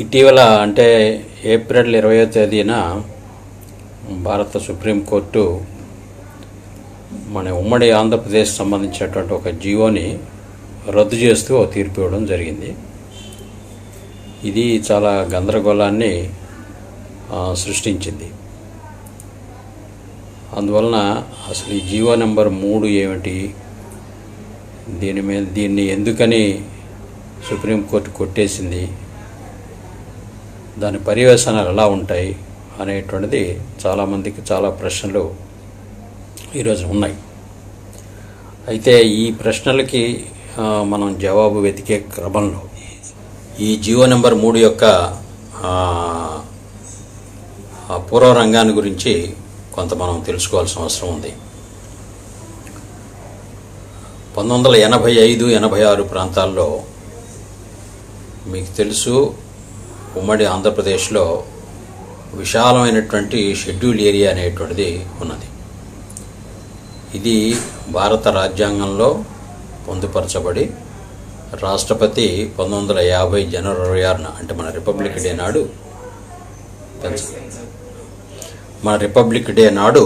ఇటీవల అంటే ఏప్రిల్ 20వ తేదీన భారత సుప్రీంకోర్టు మన ఉమ్మడి ఆంధ్రప్రదేశ్ సంబంధించినటువంటి ఒక జీవోని రద్దు చేస్తూ ఒక తీర్పు ఇవ్వడం జరిగింది. ఇది చాలా గందరగోళాన్ని సృష్టించింది. అందువలన అసలు ఈ జీవో నెంబర్ 3 ఏమిటి, దీన్ని ఎందుకని సుప్రీంకోర్టు కొట్టేసింది, దాని పర్యవసానాలు ఎలా ఉంటాయి అనేటువంటిది చాలామందికి చాలా ప్రశ్నలు ఈరోజు ఉన్నాయి. అయితే ఈ ప్రశ్నలకి మనం జవాబు వెతికే క్రమంలో ఈ జీవో నెంబర్ 3 యొక్క పూర్వ రంగాన్ని గురించి కొంత మనం తెలుసుకోవాల్సిన అవసరం ఉంది. 1985-86 ప్రాంతాల్లో మీకు తెలుసు, ఉమ్మడి ఆంధ్రప్రదేశ్లో విశాలమైనటువంటి షెడ్యూల్ ఏరియా అనేటువంటిది ఉన్నది. ఇది భారత రాజ్యాంగంలో పొందుపరచబడి రాష్ట్రపతి 1950 జనవరి 26న అంటే మన రిపబ్లిక్ డే నాడు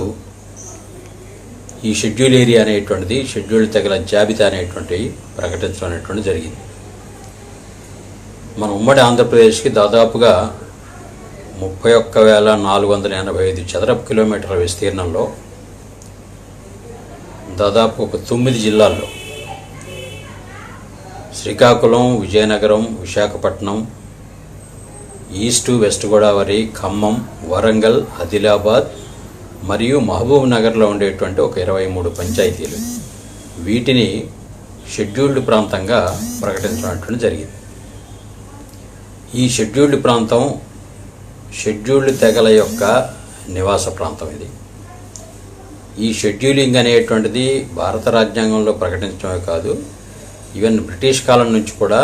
ఈ షెడ్యూల్ ఏరియా అనేటువంటిది, షెడ్యూల్ తెగల జాబితా అనేటువంటివి ప్రకటించడం అనేటువంటి జరిగింది. మన ఉమ్మడి ఆంధ్రప్రదేశ్కి దాదాపుగా 31,485 చదరపు కిలోమీటర్ల విస్తీర్ణంలో దాదాపు ఒక 9 జిల్లాల్లో శ్రీకాకుళం, విజయనగరం, విశాఖపట్నం, ఈస్ట్ వెస్ట్ గోదావరి, ఖమ్మం, వరంగల్, ఆదిలాబాద్ మరియు మహబూబ్ నగర్లో ఉండేటువంటి ఒక 23 పంచాయతీలు, వీటిని షెడ్యూల్డ్ ప్రాంతంగా ప్రకటించడం జరిగింది. ఈ షెడ్యూల్డ్ ప్రాంతం షెడ్యూల్డ్ తెగల యొక్క నివాస ప్రాంతం. ఇది ఈ షెడ్యూలింగ్ అనేటువంటిది భారత రాజ్యాంగంలో ప్రకటించడమే కాదు, ఈవెన్ బ్రిటిష్ కాలం నుంచి కూడా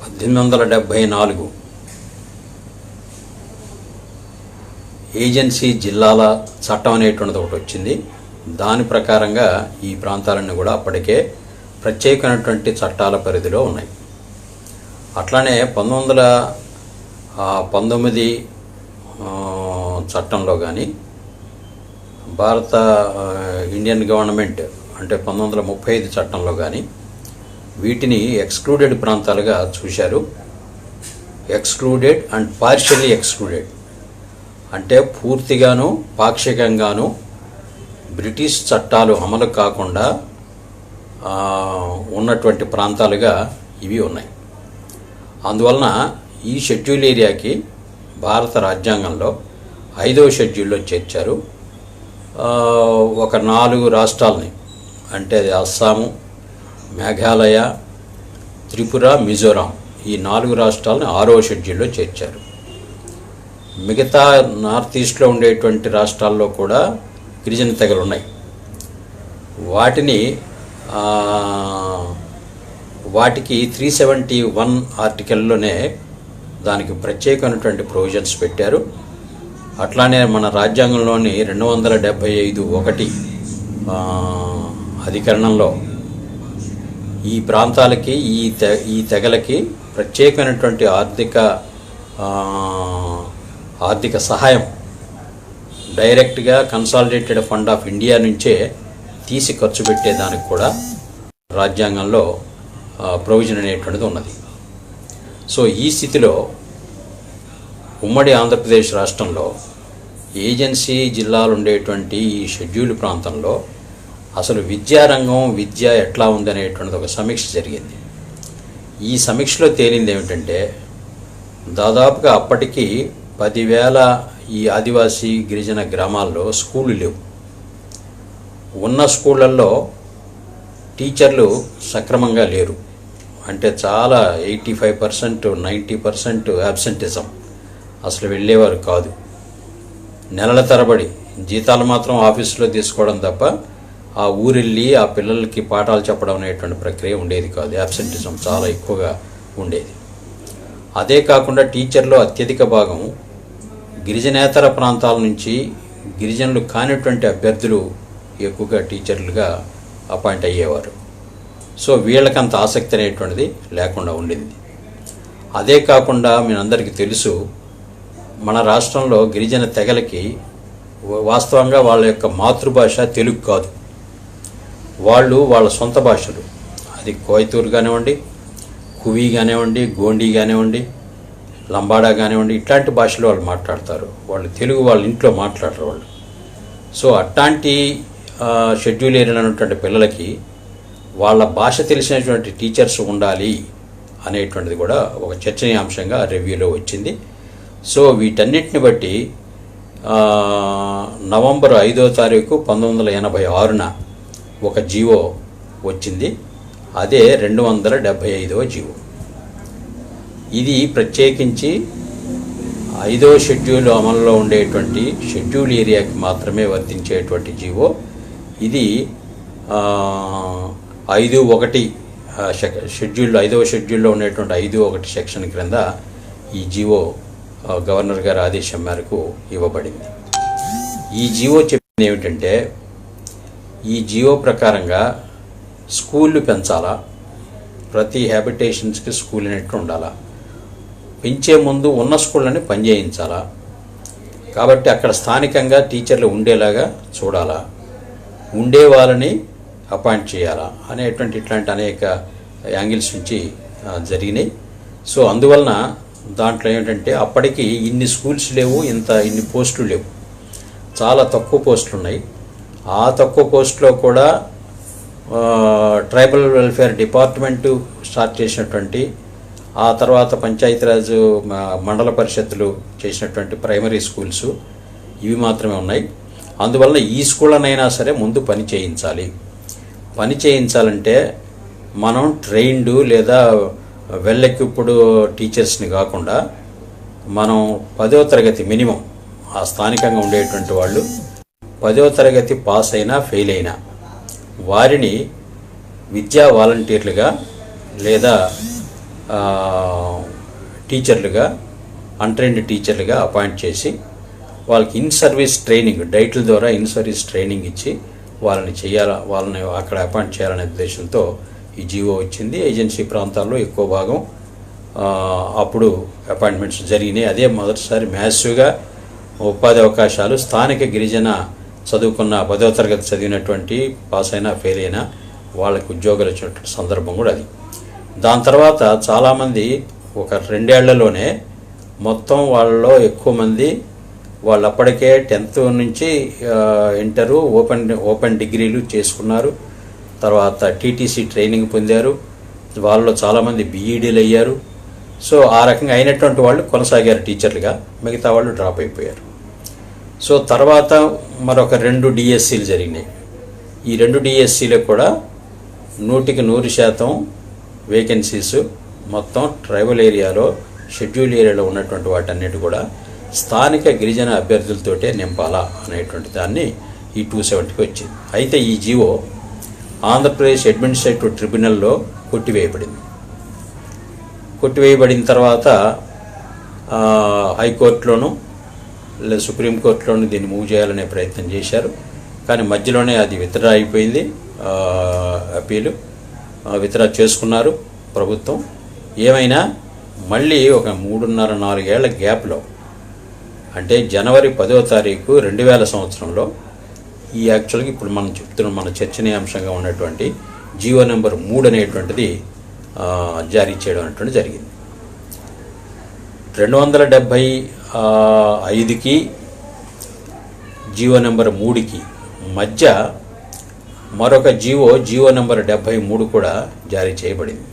1874 ఏజెన్సీ జిల్లాల చట్టం అనేటువంటిది ఒకటి వచ్చింది. దాని ప్రకారంగా ఈ ప్రాంతాలన్నీ కూడా అప్పటికే ప్రత్యేకమైనటువంటి చట్టాల పరిధిలో ఉన్నాయి. అట్లానే 1919 చట్టంలో కానీ భారత ఇండియన్ గవర్నమెంట్ అంటే 1935 చట్టంలో కానీ వీటిని ఎక్స్క్లూడెడ్ ప్రాంతాలుగా చూశారు. ఎక్స్క్లూడెడ్ అండ్ పార్షియల్లీ ఎక్స్క్లూడెడ్ అంటే పూర్తిగాను పాక్షికంగాను బ్రిటిష్ చట్టాలు అమలు కాకుండా ఉన్నటువంటి ప్రాంతాలుగా ఇవి ఉన్నాయి. అందువలన ఈ షెడ్యూల్ ఏరియాకి భారత రాజ్యాంగంలో 5వ షెడ్యూల్లో చేర్చారు. ఒక 4 రాష్ట్రాలని అంటే అస్సాము, మేఘాలయ, త్రిపుర, మిజోరాం ఈ 4 రాష్ట్రాలని 6వ షెడ్యూల్లో చేర్చారు. మిగతా నార్త్ ఈస్ట్లో ఉండేటువంటి రాష్ట్రాల్లో కూడా గిరిజన తెగలు ఉన్నాయి. వాటికి 371 ఆర్టికల్లోనే దానికి ప్రత్యేకమైనటువంటి ప్రొవిజన్స్ పెట్టారు. అట్లానే మన రాజ్యాంగంలోని 275(1) అధికరణంలో ఈ ప్రాంతాలకి ఈ తెగలకి ప్రత్యేకమైనటువంటి ఆర్థిక సహాయం డైరెక్ట్గా కన్సాలిడేటెడ్ ఫండ్ ఆఫ్ ఇండియా నుంచే తీసి ఖర్చు పెట్టేదానికి కూడా రాజ్యాంగంలో ప్రొవిజన్ అనేటువంటిది ఉన్నది. సో ఈ స్థితిలో ఉమ్మడి ఆంధ్రప్రదేశ్ రాష్ట్రంలో ఏజెన్సీ జిల్లాలు ఉండేటువంటి ఈ షెడ్యూల్ ప్రాంతంలో అసలు విద్యారంగం, విద్య ఎట్లా ఉందనేటువంటిది ఒక సమీక్ష జరిగింది. ఈ సమీక్షలో తేలింది ఏమిటంటే దాదాపుగా అప్పటికి 10,000 ఈ ఆదివాసీ గిరిజన గ్రామాల్లో స్కూళ్ళు లేవు. ఉన్న స్కూళ్ళల్లో టీచర్లు సక్రమంగా లేరు. అంటే చాలా 85%, 90% యాబ్సెంటిజం, అసలు వెళ్ళేవారు కాదు. నెలల తరబడి జీతాలు మాత్రం ఆఫీసులో తీసుకోవడం తప్ప ఆ ఊరెళ్ళి ఆ పిల్లలకి పాఠాలు చెప్పడం అనేటువంటి ప్రక్రియ ఉండేది కాదు. యాబ్సెంటిజం చాలా ఎక్కువగా ఉండేది. అదే కాకుండా టీచర్లో అత్యధిక భాగం గిరిజనేతర ప్రాంతాల నుంచి గిరిజనులు కానిటువంటి అభ్యర్థులు ఎక్కువగా టీచర్లుగా అపాయింట్ అయ్యేవారు. సో వీళ్ళకంత ఆసక్తి అనేటువంటిది లేకుండా ఉండింది. అదే కాకుండా మీ అందరికీ తెలుసు, మన రాష్ట్రంలో గిరిజన తెగలకి వాస్తవంగా వాళ్ళ యొక్క మాతృభాష తెలుగు కాదు. వాళ్ళు వాళ్ళ సొంత భాషలు, అది కోయతూరు కానివ్వండి, కువి కానివ్వండి, గోండి కానివ్వండి, లంబాడా కానివ్వండి, ఇట్లాంటి భాషలు వాళ్ళు మాట్లాడతారు. వాళ్ళు తెలుగు వాళ్ళ ఇంట్లో మాట్లాడరు వాళ్ళు. సో అట్లాంటి షెడ్యూల్ ఏరియా ఉన్నటువంటి పిల్లలకి వాళ్ళ భాష తెలిసినటువంటి టీచర్స్ ఉండాలి అనేటువంటిది కూడా ఒక చర్చనీయాంశంగా రివ్యూలో వచ్చింది. సో వీటన్నిటిని బట్టి నవంబర్ 5వ తారీఖు 1986న ఒక జీవో వచ్చింది. అదే 275వ జీవో. ఇది ప్రత్యేకించి 5వ షెడ్యూల్ అమలులో ఉండేటువంటి షెడ్యూల్ ఏరియాకి మాత్రమే వర్తించేటువంటి జీవో. ఇది 5.1 షెడ్యూల్లో 5వ షెడ్యూల్లో ఉండేటువంటి 5.1 సెక్షన్ క్రింద ఈ జీవో గవర్నర్ గారి ఆదేశం మేరకు ఇవ్వబడింది. ఈ జీవో చెప్పింది ఏమిటంటే, ఈ జీవో ప్రకారంగా స్కూళ్ళు పెంచాలా, ప్రతి హ్యాబిటేషన్స్కి స్కూల్ అనేట్టు ఉండాలా, పెంచే ముందు ఉన్న స్కూళ్ళని పనిచేయించాలా, కాబట్టి అక్కడ స్థానికంగా టీచర్లు ఉండేలాగా చూడాలా, ఉండే వాళ్ళని అపాయింట్ చేయాలా అనేటువంటి ఇట్లాంటి అనేక యాంగిల్స్ నుంచి జరిగినాయి. సో అందువలన దాంట్లో ఏమిటంటే, అప్పటికి ఇన్ని స్కూల్స్ లేవు, ఇన్ని పోస్టులు లేవు, చాలా తక్కువ పోస్టులు ఉన్నాయి. ఆ తక్కువ పోస్టులో కూడా ట్రైబల్ వెల్ఫేర్ డిపార్ట్మెంటు స్టార్ట్ చేసినటువంటి, ఆ తర్వాత పంచాయతీరాజ్ మండల పరిషత్తులు చేసినటువంటి ప్రైమరీ స్కూల్స్ ఇవి మాత్రమే ఉన్నాయి. అందువల్ల ఈ స్కూళ్ళనైనా సరే ముందు పని చేయించాలంటే మనం ట్రైన్డ్ లేదా వెల్ ఎక్విప్డ్ టీచర్స్ని కాకుండా మనం 10వ తరగతి మినిమం ఆ స్థానికంగా ఉండేటువంటి వాళ్ళు 10వ తరగతి పాస్ అయినా ఫెయిల్ అయినా వారిని విద్యా వాలంటీర్లుగా లేదా టీచర్లుగా, అన్ట్రైన్డ్ టీచర్లుగా అపాయింట్ చేసి వాళ్ళకి ఇన్ సర్వీస్ ట్రైనింగ్, డైట్ల ద్వారా ఇన్ సర్వీస్ ట్రైనింగ్ ఇచ్చి వాళ్ళని అక్కడ అపాయింట్ చేయాలనే ఉద్దేశంతో ఈ జీవో వచ్చింది. ఏజెన్సీ ప్రాంతాల్లో ఎక్కువ భాగం అప్పుడు అపాయింట్మెంట్స్ జరిగినాయి. అదే మొదటిసారి మ్యాసివ్గా ఉపాధి అవకాశాలు స్థానిక గిరిజన చదువుకున్న 10వ తరగతి చదివినటువంటి పాస్ అయినా ఫెయిల్ అయినా వాళ్ళకి ఉద్యోగాలు వచ్చినటువంటి సందర్భం కూడా అది. దాని తర్వాత చాలామంది ఒక 2 ఏళ్లలోనే మొత్తం వాళ్ళలో ఎక్కువ మంది వాళ్ళు అప్పటికే 10th నుంచి ఇంటరు ఓపెన్ డిగ్రీలు చేసుకున్నారు, తర్వాత టీటీసీ ట్రైనింగ్ పొందారు, వాళ్ళలో చాలామంది బీఈడీలు అయ్యారు. సో ఆ రకంగా అయినటువంటి వాళ్ళు కొనసాగారు టీచర్లుగా, మిగతా వాళ్ళు డ్రాప్ అయిపోయారు. సో తర్వాత మరొక 2 డిఎస్సీలు జరిగినాయి. ఈ 2 డిఎస్సీలకు కూడా 100% వేకెన్సీస్ మొత్తం ట్రైబల్ ఏరియాలో షెడ్యూల్ ఏరియాలో ఉన్నటువంటి వాటన్నిటి కూడా స్థానిక గిరిజన అభ్యర్థులతోటే నింపాలా అనేటువంటి దాన్ని ఈ 270కి వచ్చింది. అయితే ఈ జీవో ఆంధ్రప్రదేశ్ అడ్మినిస్ట్రేటివ్ ట్రిబ్యునల్లో కొట్టివేయబడిన తర్వాత హైకోర్టులోనూ లేదా సుప్రీంకోర్టులోనూ దీన్ని మూవ్ చేయాలనే ప్రయత్నం చేశారు. కానీ మధ్యలోనే అది విత్డ్రా అయిపోయింది. అప్పీలు విత్డ్రా చేసుకున్నారు ప్రభుత్వం. ఏమైనా మళ్ళీ ఒక 3.5-4 ఏళ్ల గ్యాప్లో, అంటే జనవరి 10వ తారీఖు 2000 సంవత్సరంలో ఈ యాక్చువల్గా ఇప్పుడు మనం చెప్తున్న మన చర్చనీయాంశంగా ఉన్నటువంటి జీవో నెంబర్ 3 అనేటువంటిది జారీ చేయడం అనేటువంటి జరిగింది. 275కి జీవో నెంబర్ 3కి మధ్య మరొక జీవో నెంబర్ 73 కూడా జారీ చేయబడింది.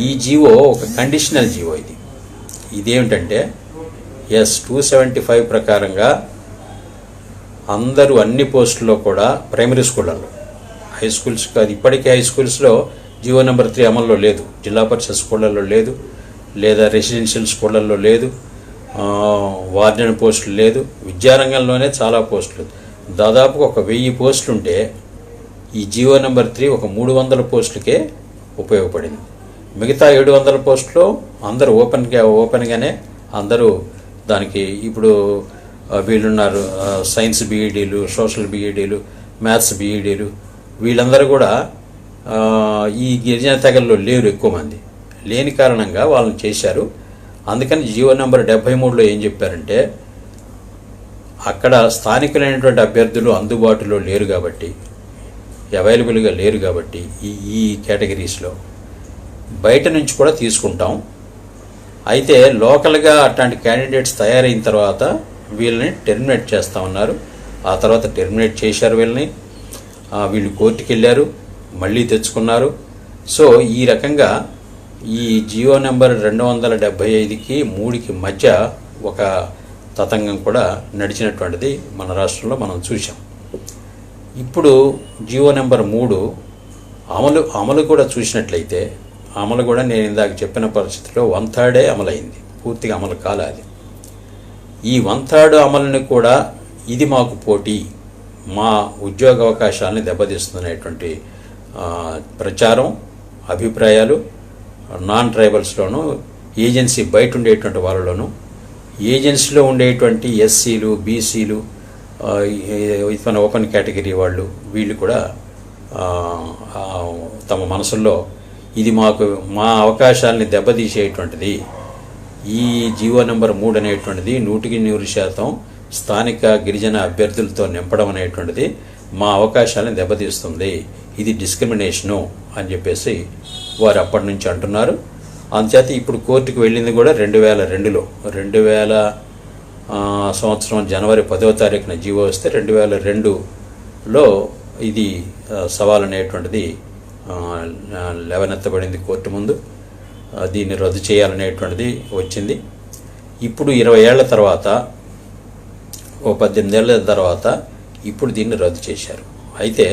ఈ జీవో ఒక కండిషనల్ జీవో. ఇదేమిటంటే 275 ప్రకారంగా అందరూ అన్ని పోస్టుల్లో కూడా ప్రైమరీ స్కూళ్ళల్లో, హై స్కూల్స్ కాదు, ఇప్పటికీ హై స్కూల్స్లో జీవో నెంబర్ 3 అమల్లో లేదు, జిల్లా పరిషత్ స్కూళ్ళల్లో లేదు, లేదా రెసిడెన్షియల్ స్కూళ్ళల్లో లేదు, వార్డెన్ పోస్టులు లేదు, విద్యారంగంలోనే చాలా పోస్టులు, దాదాపు ఒక 1000 పోస్టులు ఉంటే ఈ జీవో నెంబర్ 3 ఒక 300 పోస్టులకే ఉపయోగపడింది. మిగతా 700 పోస్టులు అందరూ ఓపెన్గానే అందరూ దానికి ఇప్పుడు వీళ్ళున్నారు, సైన్స్ బీఈడీలు, సోషల్ బీఈడీలు, మ్యాథ్స్ బీఈడీలు, వీళ్ళందరూ కూడా ఈ గిరిజన తెగల్లో లేరు, ఎక్కువ మంది లేని కారణంగా వాళ్ళని చేశారు. అందుకని జీవో నెంబర్ 73లో ఏం చెప్పారంటే, అక్కడ స్థానికులైనటువంటి అభ్యర్థులు అందుబాటులో లేరు కాబట్టి, అవైలబుల్గా లేరు కాబట్టి ఈ కేటగిరీస్లో బయట నుంచి కూడా తీసుకుంటాం. అయితే లోకల్గా అట్లాంటి క్యాండిడేట్స్ తయారైన తర్వాత వీళ్ళని టెర్మినేట్ చేస్తామన్నారు. ఆ తర్వాత టెర్మినేట్ చేశారు వీళ్ళని. వీళ్ళు కోర్టుకి వెళ్ళారు, మళ్ళీ తెచ్చుకున్నారు. సో ఈ రకంగా ఈ జియో నెంబర్ 275కి 3కి మధ్య ఒక తతంగం కూడా నడిచినటువంటిది మన రాష్ట్రంలో మనం చూసాం. ఇప్పుడు జియో నెంబర్ 3 అమలు కూడా చూసినట్లయితే, అమలు కూడా నేను ఇందాక చెప్పిన పరిస్థితిలో 1/3 అమలైంది, పూర్తిగా అమలు కాలేదు. ఈ 1/3 అమలుని కూడా ఇది మాకు పోటీ, మా ఉద్యోగ అవకాశాలని దెబ్బతీస్తుందనేటువంటి ప్రచారం, అభిప్రాయాలు నాన్ ట్రైబల్స్లోనూ, ఏజెన్సీ బయట ఉండేటువంటి వాళ్ళలోనూ, ఏజెన్సీలో ఉండేటువంటి ఎస్సీలు, బీసీలు, మన ఓపెన్ కేటగిరీ వాళ్ళు, వీళ్ళు కూడా తమ మనసుల్లో ఇది మా అవకాశాలని దెబ్బతీసేటువంటిది, ఈ జియో నెంబర్ 3 అనేటువంటిది 100% స్థానిక గిరిజన అభ్యర్థులతో నింపడం అనేటువంటిది మా అవకాశాలను దెబ్బతీస్తుంది, ఇది డిస్క్రిమినేషను అని చెప్పేసి వారు అప్పటి నుంచి అంటున్నారు. అందుచేత ఇప్పుడు కోర్టుకు వెళ్ళింది కూడా 2002లో, 2000 సంవత్సరం జనవరి 10వ తారీఖున జీవో వస్తే 2002లో ఇది సవాల్ అనేటువంటిది లేవనెత్తబడింది కోర్టు ముందు. దీన్ని రద్దు చేయాలనేటువంటిది వచ్చింది. ఇప్పుడు 20 ఏళ్ల తర్వాత, 18 ఏళ్ల తర్వాత ఇప్పుడు దీన్ని రద్దు చేశారు. అయితే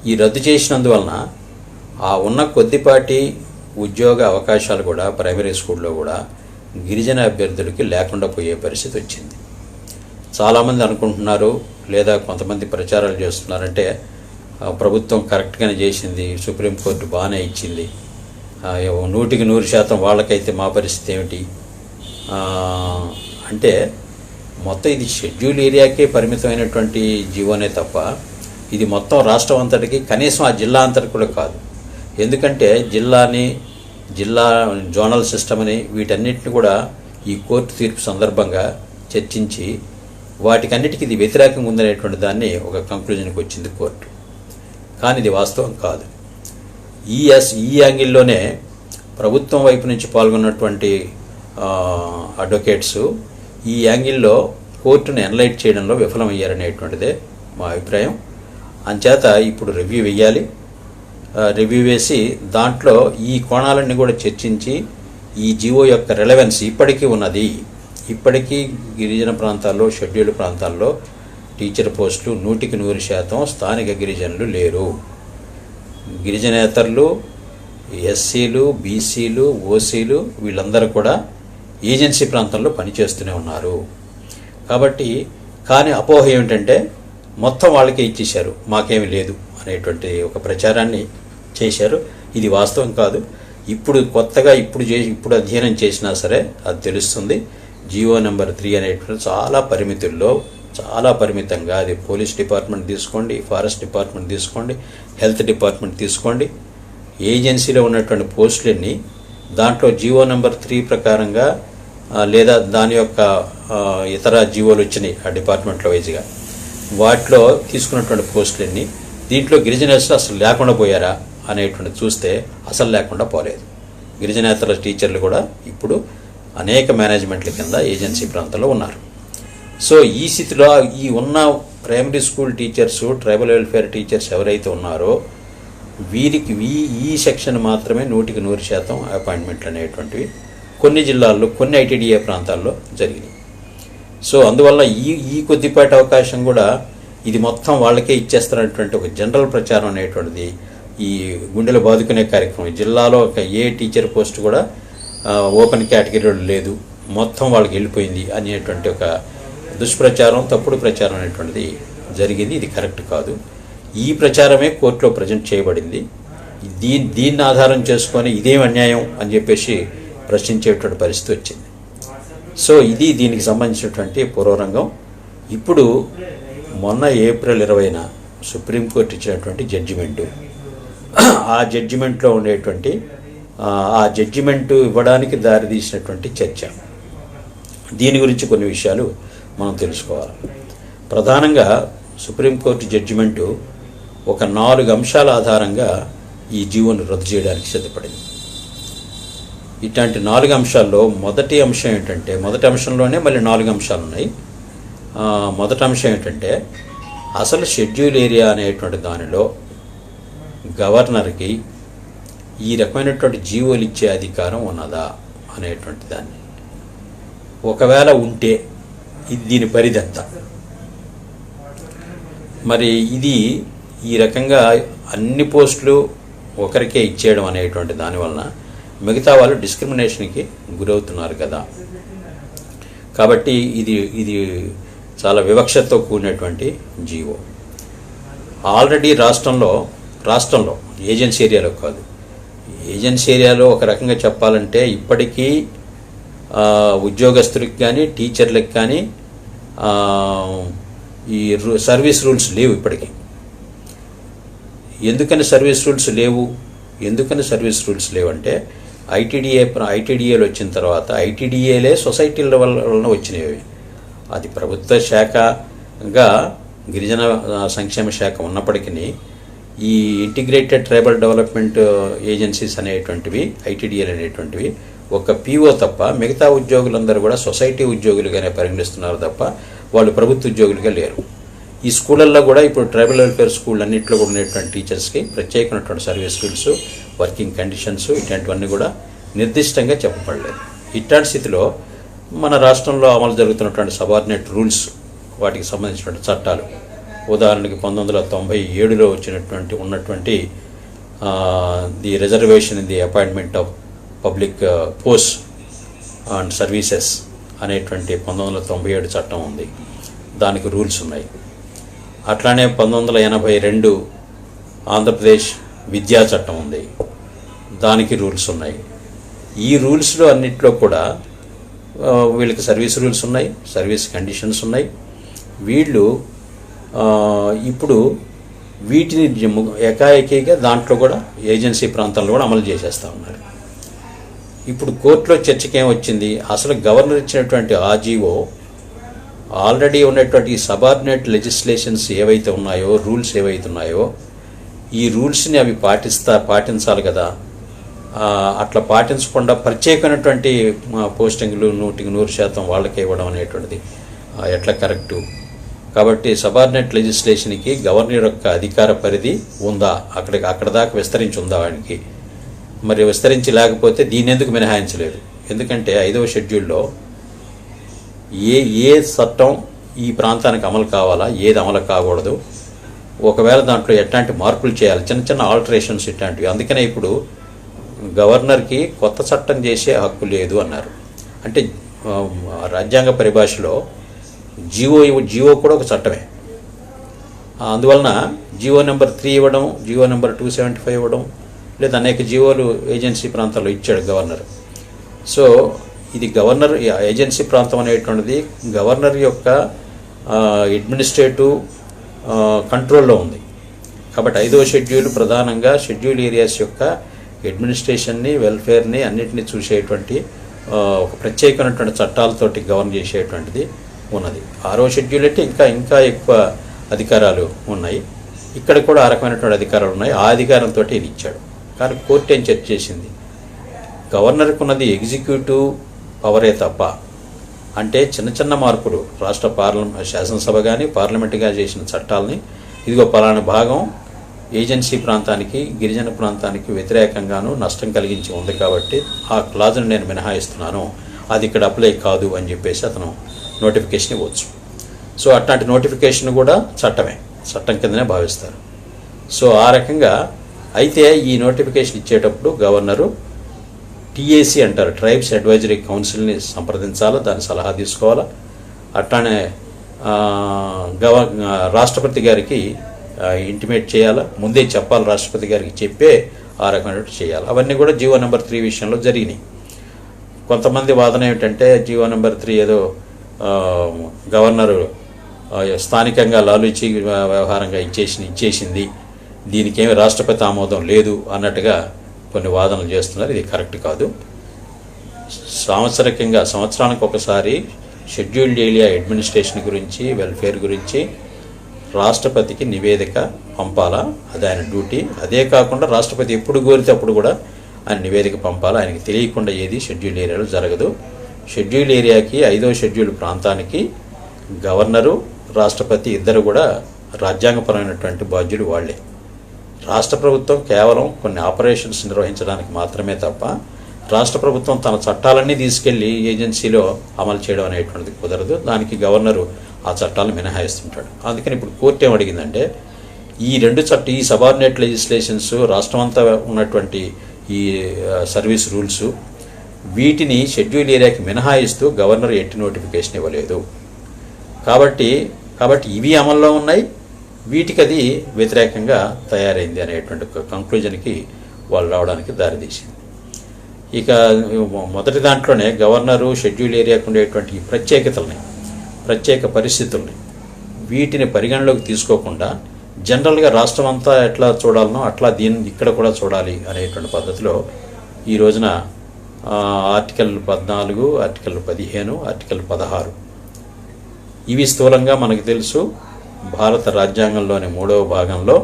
ఈ రద్దు చేసినందువలన ఉన్న కొద్దిపాటి ఉద్యోగ అవకాశాలు కూడా ప్రైమరీ స్కూల్లో కూడా గిరిజన అభ్యర్థులకి లేకుండా పోయే పరిస్థితి వచ్చింది. చాలామంది అనుకుంటున్నారు, లేదా కొంతమంది ప్రచారాలు చేస్తున్నారంటే ప్రభుత్వం కరెక్ట్గానే చేసింది, సుప్రీంకోర్టు బాగానే ఇచ్చింది, 100% వాళ్ళకైతే మా పరిస్థితి ఏమిటి అంటే, మొత్తం ఇది షెడ్యూల్ ఏరియాకే పరిమితమైనటువంటి జీవోనే తప్ప ఇది మొత్తం రాష్ట్రం అంతటికి, కనీసం ఆ జిల్లా అంతటికి కూడా కాదు. ఎందుకంటే జిల్లా జోనల్ సిస్టమ్ అని వీటన్నిటిని కూడా ఈ కోర్టు తీర్పు సందర్భంగా చర్చించి వాటికన్నిటికీ ఇది వ్యతిరేకంగా ఉందనేటువంటి దాన్ని ఒక కంక్లూజన్కి వచ్చింది కోర్టు. కానీ ఇది వాస్తవం కాదు. ఈ యాంగిల్లోనే ప్రభుత్వం వైపు నుంచి పాల్గొన్నటువంటి అడ్వకేట్స్ ఈ యాంగిల్లో కోర్టును ఎనలైట్ చేయడంలో విఫలమయ్యారనేటువంటిదే మా అభిప్రాయం. అంచేత ఇప్పుడు రివ్యూ వేయాలి. రివ్యూ వేసి దాంట్లో ఈ కోణాలన్నీ కూడా చర్చించి ఈ జీవో యొక్క రెలవెన్స్ ఇప్పటికీ ఉన్నది. ఇప్పటికీ గిరిజన ప్రాంతాల్లో, షెడ్యూల్డ్ ప్రాంతాల్లో టీచర్ పోస్టులు 100% స్థానిక గిరిజనులు లేరు. గిరిజనేతరులు, ఎస్సీలు, బీసీలు, ఓసీలు వీళ్ళందరూ కూడా ఏజెన్సీ ప్రాంతంలో పనిచేస్తూనే ఉన్నారు. కాబట్టి కానీ అపోహ ఏమిటంటే మొత్తం వాళ్ళకే ఇచ్చేశారు, మాకేమీ లేదు అనేటువంటి ఒక ప్రచారాన్ని చేశారు. ఇది వాస్తవం కాదు. ఇప్పుడు కొత్తగా ఇప్పుడు అధ్యయనం చేసినా సరే అది తెలుస్తుంది. జియో నెంబర్ 3 అనేటువంటి చాలా పరిమితంగా, అది పోలీస్ డిపార్ట్మెంట్ తీసుకోండి, ఫారెస్ట్ డిపార్ట్మెంట్ తీసుకోండి, హెల్త్ డిపార్ట్మెంట్ తీసుకోండి, ఏజెన్సీలో ఉన్నటువంటి పోస్టులన్నీ దాంట్లో జియో నెంబర్ 3 ప్రకారంగా లేదా దాని యొక్క ఇతర జీవోలు వచ్చినాయి ఆ డిపార్ట్మెంట్లో వైజ్గా, వాటిలో తీసుకున్నటువంటి పోస్టులన్నీ దీంట్లో గిరిజనేతలు అసలు లేకుండా పోయారా అనేటువంటి చూస్తే అసలు లేకుండా పోలేదు. గిరిజనేతల టీచర్లు కూడా ఇప్పుడు అనేక మేనేజ్మెంట్ల కింద ఏజెన్సీ ప్రాంతంలో ఉన్నారు. సో ఈ స్థితిలో ఈ ఉన్న primary school teachers, tribal welfare teachers ఎవరైతే ఉన్నారో వీరికి ఈ సెక్షన్ మాత్రమే 100% అపాయింట్మెంట్లు అనేటువంటివి కొన్ని జిల్లాల్లో, కొన్ని ఐటీడీఏ ప్రాంతాల్లో జరిగినాయి. సో అందువల్ల ఈ కొద్దిపాటి అవకాశం కూడా ఇది మొత్తం వాళ్ళకే ఇచ్చేస్తున్నటువంటి ఒక జనరల్ ప్రచారం అనేటువంటిది ఈ గుండెలు బాదుకునే కార్యక్రమం. జిల్లాలో ఏ టీచర్ పోస్ట్ కూడా ఓపెన్ కేటగిరీలో లేదు, మొత్తం వాళ్ళకి వెళ్ళిపోయింది అనేటువంటి ఒక దుష్ప్రచారం, తప్పుడు ప్రచారం అనేటువంటిది జరిగింది. ఇది కరెక్ట్ కాదు. ఈ ప్రచారమే కోర్టులో ప్రజెంట్ చేయబడింది. దీన్ని ఆధారం చేసుకొని ఇదేం అన్యాయం అని చెప్పేసి ప్రశ్నించేటువంటి పరిస్థితి వచ్చింది. సో ఇది దీనికి సంబంధించినటువంటి పూర్వరంగం. ఇప్పుడు మొన్న ఏప్రిల్ 20న సుప్రీంకోర్టు ఇచ్చినటువంటి జడ్జిమెంటు, ఆ జడ్జిమెంట్లో ఉండేటువంటి ఆ జడ్జిమెంటు ఇవ్వడానికి దారితీసినటువంటి చర్చ. దీని గురించి కొన్ని విషయాలు మనం తెలుసుకోవాలి. ప్రధానంగా సుప్రీంకోర్టు జడ్జిమెంటు ఒక 4 అంశాల ఆధారంగా ఈ జీవోను రద్దు చేయడానికి సిద్ధపడింది. ఇట్లాంటి 4 అంశాల్లో మొదటి అంశం ఏంటంటే, మొదటి అంశంలోనే మళ్ళీ 4 అంశాలు ఉన్నాయి. మొదటి అంశం ఏంటంటే, అసలు షెడ్యూల్ ఏరియా అనేటువంటి దానిలో గవర్నర్కి ఈ రకమైనటువంటి జీవోలు ఇచ్చే అధికారం ఉన్నదా అనేటువంటి దాన్ని, ఒకవేళ ఉంటే దీని పరిధి ఎంత. మరి ఇది ఈ రకంగా అన్ని పోస్టులు ఒకరికే ఇచ్చేయడం అనేటువంటి దానివలన మిగతా వాళ్ళు డిస్క్రిమినేషన్కి గురవుతున్నారు కదా. కాబట్టి ఇది చాలా వివక్షతో కూడినటువంటి జీవో. ఆల్రెడీ రాష్ట్రంలో ఏజెన్సీ ఏరియాలో కాదు, ఏజెన్సీ ఏరియాలో ఒక రకంగా చెప్పాలంటే ఇప్పటికీ ఉద్యోగస్తులకు కానీ టీచర్లకు కానీ ఈ సర్వీస్ రూల్స్ లేవు ఇప్పటికీ. ఎందుకని సర్వీస్ రూల్స్ లేవు అంటే ఐటీడీఏలు వచ్చిన తర్వాత ఐటీడీఏలే సొసైటీల వలన వచ్చినవి. అది ప్రభుత్వ శాఖగా గిరిజన సంక్షేమ శాఖ ఉన్నప్పటికీ ఈ ఇంటిగ్రేటెడ్ ట్రైబల్ డెవలప్మెంట్ ఏజెన్సీస్ అనేటువంటివి, ఐటీడీఏలు అనేటువంటివి ఒక పీఓ తప్ప మిగతా ఉద్యోగులందరూ కూడా సొసైటీ ఉద్యోగులుగానే పరిగణిస్తున్నారు తప్ప వాళ్ళు ప్రభుత్వ ఉద్యోగులుగా లేరు. ఈ స్కూళ్ళల్లో కూడా ఇప్పుడు ట్రైబల్ వెల్ఫేర్ స్కూల్ అన్నింటిలో కూడా ఉన్నటువంటి టీచర్స్కి ప్రత్యేకమైనటువంటి సర్వీస్ రూల్స్, వర్కింగ్ కండిషన్స్ ఇట్లాంటివన్నీ కూడా నిర్దిష్టంగా చెప్పబడలేదు. ఇట్లాంటి స్థితిలో మన రాష్ట్రంలో అమలు జరుగుతున్నటువంటి సబార్డినేట్ రూల్స్, వాటికి సంబంధించినటువంటి చట్టాలు, ఉదాహరణకి 1997లో ఉన్నటువంటి the reservation in the appointment of public post and services అనేటువంటి 1997 చట్టం ఉంది, దానికి రూల్స్ ఉన్నాయి. అట్లానే 1982 ఆంధ్రప్రదేశ్ విద్యా చట్టం ఉంది, దానికి రూల్స్ ఉన్నాయి. ఈ రూల్స్లో అన్నిట్లో కూడా వీళ్ళకి సర్వీస్ రూల్స్ ఉన్నాయి, సర్వీస్ కండిషన్స్ ఉన్నాయి. వీళ్ళు ఇప్పుడు వీటిని ఏకాఏకీగా దాంట్లో కూడా ఏజెన్సీ ప్రాంతాల్లో కూడా అమలు చేసేస్తూ ఉన్నారు. ఇప్పుడు కోర్టులో చర్చకి ఏమొచ్చింది, అసలు గవర్నర్ ఇచ్చినటువంటి ఆ జీవో ఆల్రెడీ ఉన్నటువంటి సబార్డినేట్ లెజిస్లేషన్స్ ఏవైతే ఉన్నాయో, రూల్స్ ఏవైతే ఉన్నాయో, ఈ రూల్స్ని అవి పాటించాలి కదా. అట్లా పాటించకుండా ప్రత్యేకమైనటువంటి పోస్టింగ్లు 100% వాళ్ళకే ఇవ్వడం అనేటువంటిది ఎట్లా కరెక్టు. కాబట్టి సబార్డినేట్ లెజిస్లేషన్కి గవర్నర్ యొక్క అధికార పరిధి ఉందా, అక్కడ దాకా విస్తరించి ఉందా వాడికి. మరి విస్తరించి లేకపోతే దీన్ని ఎందుకు మినహాయించలేదు? ఎందుకంటే 5వ షెడ్యూల్లో ఏ చట్టం ఈ ప్రాంతానికి అమలు కావాలా, ఏది అమలు కాకూడదు, ఒకవేళ దాంట్లో ఎట్లాంటి మార్పులు చేయాలి, చిన్న ఆల్టరేషన్స్ ఇట్లాంటివి. అందుకనే ఇప్పుడు గవర్నర్కి కొత్త చట్టం చేసే హక్కు లేదు అన్నారు. అంటే రాజ్యాంగ పరిభాషలో జీవో కూడా ఒక చట్టమే. అందువలన జీవో నెంబర్ 3 ఇవ్వడం, జీవో నెంబర్ 275 ఇవ్వడం, లేదా అనేక జీవోలు ఏజెన్సీ ప్రాంతాల్లో ఇచ్చాడు గవర్నర్. సో ఇది గవర్నర్ ఏజెన్సీ ప్రాంతం అనేటువంటిది గవర్నర్ యొక్క అడ్మినిస్ట్రేటివ్ కంట్రోల్లో ఉంది. కాబట్టి 5వ షెడ్యూల్ ప్రధానంగా షెడ్యూల్ ఏరియాస్ యొక్క అడ్మినిస్ట్రేషన్ని, వెల్ఫేర్ని అన్నింటినీ చూసేటువంటి ఒక ప్రత్యేకమైనటువంటి చట్టాలతోటి గవర్న్ చేసేటువంటిది ఉన్నది. 6వ షెడ్యూల్ అంటే ఇంకా ఎక్కువ అధికారాలు ఉన్నాయి. ఇక్కడ కూడా ఆ రకమైనటువంటి అధికారాలు ఉన్నాయి. ఆ అధికారంతో ఇది ఇచ్చాడు. కానీ కోర్టు ఏం చర్చ చేసింది, గవర్నర్కు ఉన్నది ఎగ్జిక్యూటివ్ పవరే తప్ప, అంటే చిన్న మార్పులు రాష్ట్ర శాసనసభ కానీ పార్లమెంటుగా చేసిన చట్టాలని ఇదిగో పలానా భాగం ఏజెన్సీ ప్రాంతానికి, గిరిజన ప్రాంతానికి వ్యతిరేకంగాను నష్టం కలిగించి ఉంది కాబట్టి ఆ క్లాజ్ను నేను మినహాయిస్తున్నాను, అది ఇక్కడ అప్లై కాదు అని చెప్పేసి అతను నోటిఫికేషన్ ఇవ్వచ్చు. సో అట్లాంటి నోటిఫికేషన్ కూడా చట్టం కిందనే భావిస్తారు. సో ఆ రకంగా అయితే ఈ నోటిఫికేషన్ ఇచ్చేటప్పుడు గవర్నరు టీఏసీ అంటారు, ట్రైబ్స్ అడ్వైజరీ కౌన్సిల్ని సంప్రదించాలా, దాని సలహా తీసుకోవాలా. అట్లానే రాష్ట్రపతి గారికి ఇంటిమేట్ చేయాలా, ముందే చెప్పాలి, రాష్ట్రపతి గారికి చెప్పే ఆ రకమైనట్టు చేయాలి. అవన్నీ కూడా జీవో నెంబర్ 3 విషయంలో జరిగినాయి. కొంతమంది వాదన ఏమిటంటే జీవో నెంబర్ 3 ఏదో గవర్నరు స్థానికంగా లాలూచి వ్యవహారంగా ఇచ్చేసింది, దీనికేమి రాష్ట్రపతి ఆమోదం లేదు అన్నట్టుగా కొన్ని వాదనలు చేస్తున్నారు. ఇది కరెక్ట్ కాదు. సంవత్సరానికి ఒకసారి షెడ్యూల్డ్ ఏరియా అడ్మినిస్ట్రేషన్ గురించి, వెల్ఫేర్ గురించి రాష్ట్రపతికి నివేదిక పంపాలా, అది ఆయన డ్యూటీ. అదే కాకుండా రాష్ట్రపతి ఎప్పుడు కోరితే అప్పుడు కూడా ఆయన నివేదిక పంపాలా. ఆయనకి తెలియకుండా ఏది షెడ్యూల్డ్ ఏరియాలో జరగదు. షెడ్యూల్డ్ ఏరియాకి 5వ షెడ్యూల్ ప్రాంతానికి గవర్నరు, రాష్ట్రపతి ఇద్దరు కూడా రాజ్యాంగపరమైనటువంటి బాధ్యులు వాళ్లే. రాష్ట్ర ప్రభుత్వం కేవలం కొన్ని ఆపరేషన్స్ నిర్వహించడానికి మాత్రమే తప్ప రాష్ట్ర ప్రభుత్వం తన చట్టాలన్నీ తీసుకెళ్లి ఏజెన్సీలో అమలు చేయడం అనేటువంటిది కుదరదు. దానికి గవర్నరు ఆ చట్టాలను మినహాయిస్తుంటాడు. అందుకని ఇప్పుడు కోర్టు ఏమడిగిందంటే ఈ సబార్డినేట్ లెజిస్లేషన్స్, రాష్ట్రమంతా ఉన్నటువంటి ఈ సర్వీస్ రూల్స్, వీటిని షెడ్యూల్ ఏరియాకి మినహాయిస్తూ గవర్నర్ ఎట్టి నోటిఫికేషన్ ఇవ్వలేదు. కాబట్టి ఇవి అమల్లో ఉన్నాయి, వీటికి అది వ్యతిరేకంగా తయారైంది అనేటువంటి కంక్లూజన్కి వాళ్ళు రావడానికి దారితీసింది. ఇక మొదటి దాంట్లోనే గవర్నరు షెడ్యూల్ ఏరియాకు ఉండేటువంటి ఈ ప్రత్యేక పరిస్థితుల్ని వీటిని పరిగణలోకి తీసుకోకుండా జనరల్గా రాష్ట్రం అంతా ఎట్లా చూడాలనో అట్లా దీన్ని ఇక్కడ కూడా చూడాలి అనేటువంటి పద్ధతిలో ఈ రోజున ఆర్టికల్ 14, ఆర్టికల్ 15, ఆర్టికల్ 16 ఇవి స్థూలంగా మనకు తెలుసు. భారత రాజ్యాంగంలోని 3వ భాగంలో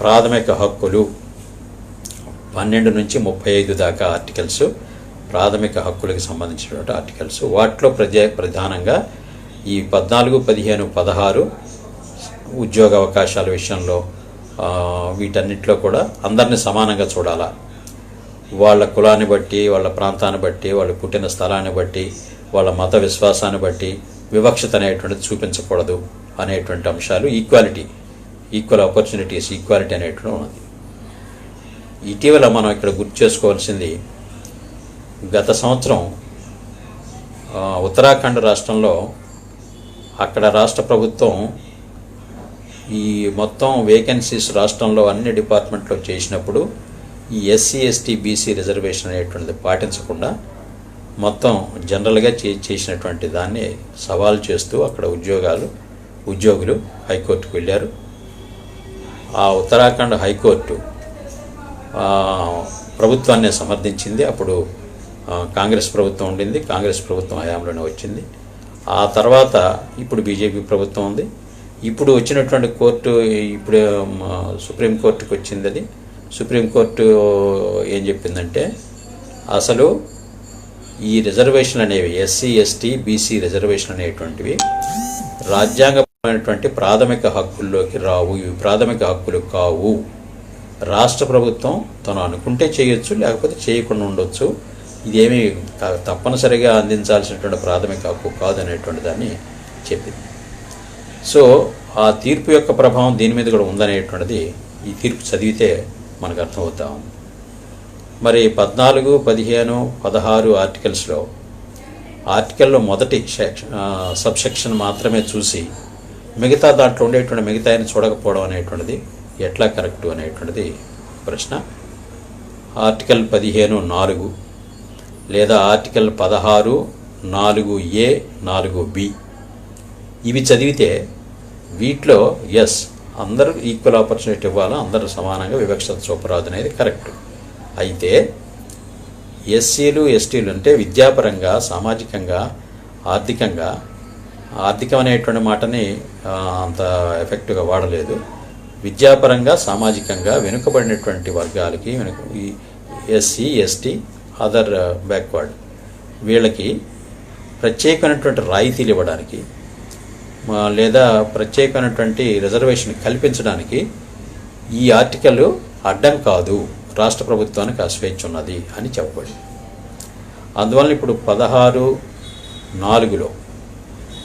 ప్రాథమిక హక్కులు 12 నుంచి 35 దాకా ఆర్టికల్స్ ప్రాథమిక హక్కులకు సంబంధించినటువంటి ఆర్టికల్స్. వాటిలో ప్రధానంగా ఈ 14, 15, 16 ఉద్యోగ అవకాశాల విషయంలో వీటన్నిటిలో కూడా అందరినీ సమానంగా చూడాలా. వాళ్ళ కులాన్ని బట్టి, వాళ్ళ ప్రాంతాన్ని బట్టి, వాళ్ళు పుట్టిన స్థలాన్ని బట్టి, వాళ్ళ మత విశ్వాసాన్ని బట్టి వివక్షత అనేటువంటిది చూపించకూడదు అనేటువంటి అంశాలు. ఈక్వల్ ఆపర్చునిటీస్, ఈక్వాలిటీ అనేటువంటి ఉన్నది. ఇటీవల మనం ఇక్కడ గుర్తు చేసుకోవాల్సింది, గత సంవత్సరం ఉత్తరాఖండ్ రాష్ట్రంలో అక్కడ రాష్ట్ర ప్రభుత్వం ఈ మొత్తం వేకెన్సీస్ రాష్ట్రంలో అన్ని డిపార్ట్మెంట్లో చేసినప్పుడు ఈ ఎస్సీ, ఎస్టీ, బీసీ రిజర్వేషన్ అనేటువంటిది పాటించకుండా మొత్తం జనరల్గా చేసినటువంటి దాన్ని సవాల్ చేస్తూ అక్కడ ఉద్యోగులు హైకోర్టుకు వెళ్ళారు. ఆ ఉత్తరాఖండ్ హైకోర్టు ప్రభుత్వాన్ని సమర్థించింది. అప్పుడు కాంగ్రెస్ ప్రభుత్వం ఉండింది, కాంగ్రెస్ ప్రభుత్వం హయాంలోనే వచ్చింది. ఆ తర్వాత ఇప్పుడు బీజేపీ ప్రభుత్వం ఉంది. ఇప్పుడు వచ్చినటువంటి కోర్టు ఇప్పుడు సుప్రీంకోర్టుకు వచ్చింది. అది సుప్రీంకోర్టు ఏం చెప్పిందంటే అసలు ఈ రిజర్వేషన్లు అనేవి ఎస్సీ, ఎస్టీ, బీసీ రిజర్వేషన్ అనేటువంటివి రాజ్యాంగపరమైనటువంటి ప్రాథమిక హక్కుల్లోకి రావు. ఇవి ప్రాథమిక హక్కులు కావు. రాష్ట్ర ప్రభుత్వం తను అనుకుంటే చేయొచ్చు, లేకపోతే చేయకుండా ఉండొచ్చు. ఇదేమీ తప్పనిసరిగా అందించాల్సినటువంటి ప్రాథమిక హక్కు కాదనేటువంటి దాన్ని చెప్పింది. సో ఆ తీర్పు యొక్క ప్రభావం దీని మీద కూడా ఉందనేటువంటిది ఈ తీర్పు చదివితే మనకు అర్థమవుతా ఉంది. మరి 14, 15, 16 ఆర్టికల్స్లో ఆర్టికల్లో మొదటి సబ్సెక్షన్ మాత్రమే చూసి మిగతా దాంట్లో ఉండేటువంటి మిగతాయని చూడకపోవడం అనేటువంటిది ఎట్లా కరెక్టు అనేటువంటిది ప్రశ్న. ఆర్టికల్ 15(4) లేదా ఆర్టికల్ 16(4)(a), 4(b) ఇవి చదివితే వీటిలో ఎస్ అందరూ ఈక్వల్ ఆపర్చునిటీ ఇవ్వాలా, అందరూ సమానంగా వివక్షత చూపరాదు అనేది కరెక్ట్. అయితే ఎస్సీలు, ఎస్టీలు అంటే విద్యాపరంగా, సామాజికంగా, ఆర్థికం అనేటువంటి మాటని అంత ఎఫెక్టివ్గా వాడలేదు. విద్యాపరంగా, సామాజికంగా వెనుకబడినటువంటి వర్గాలకి, ఈ ఎస్సీ, ఎస్టీ, అదర్ బ్యాక్వర్డ్ వీళ్ళకి ప్రత్యేకమైనటువంటి రాయితీలు ఇవ్వడానికి లేదా ప్రత్యేకమైనటువంటి రిజర్వేషన్ కల్పించడానికి ఈ ఆర్టికల్ అడ్డం కాదు, రాష్ట్ర ప్రభుత్వానికి ఆ స్వేచ్ఛ ఉన్నది అని చెప్పబడింది. అందువల్ల ఇప్పుడు 16(4)లో,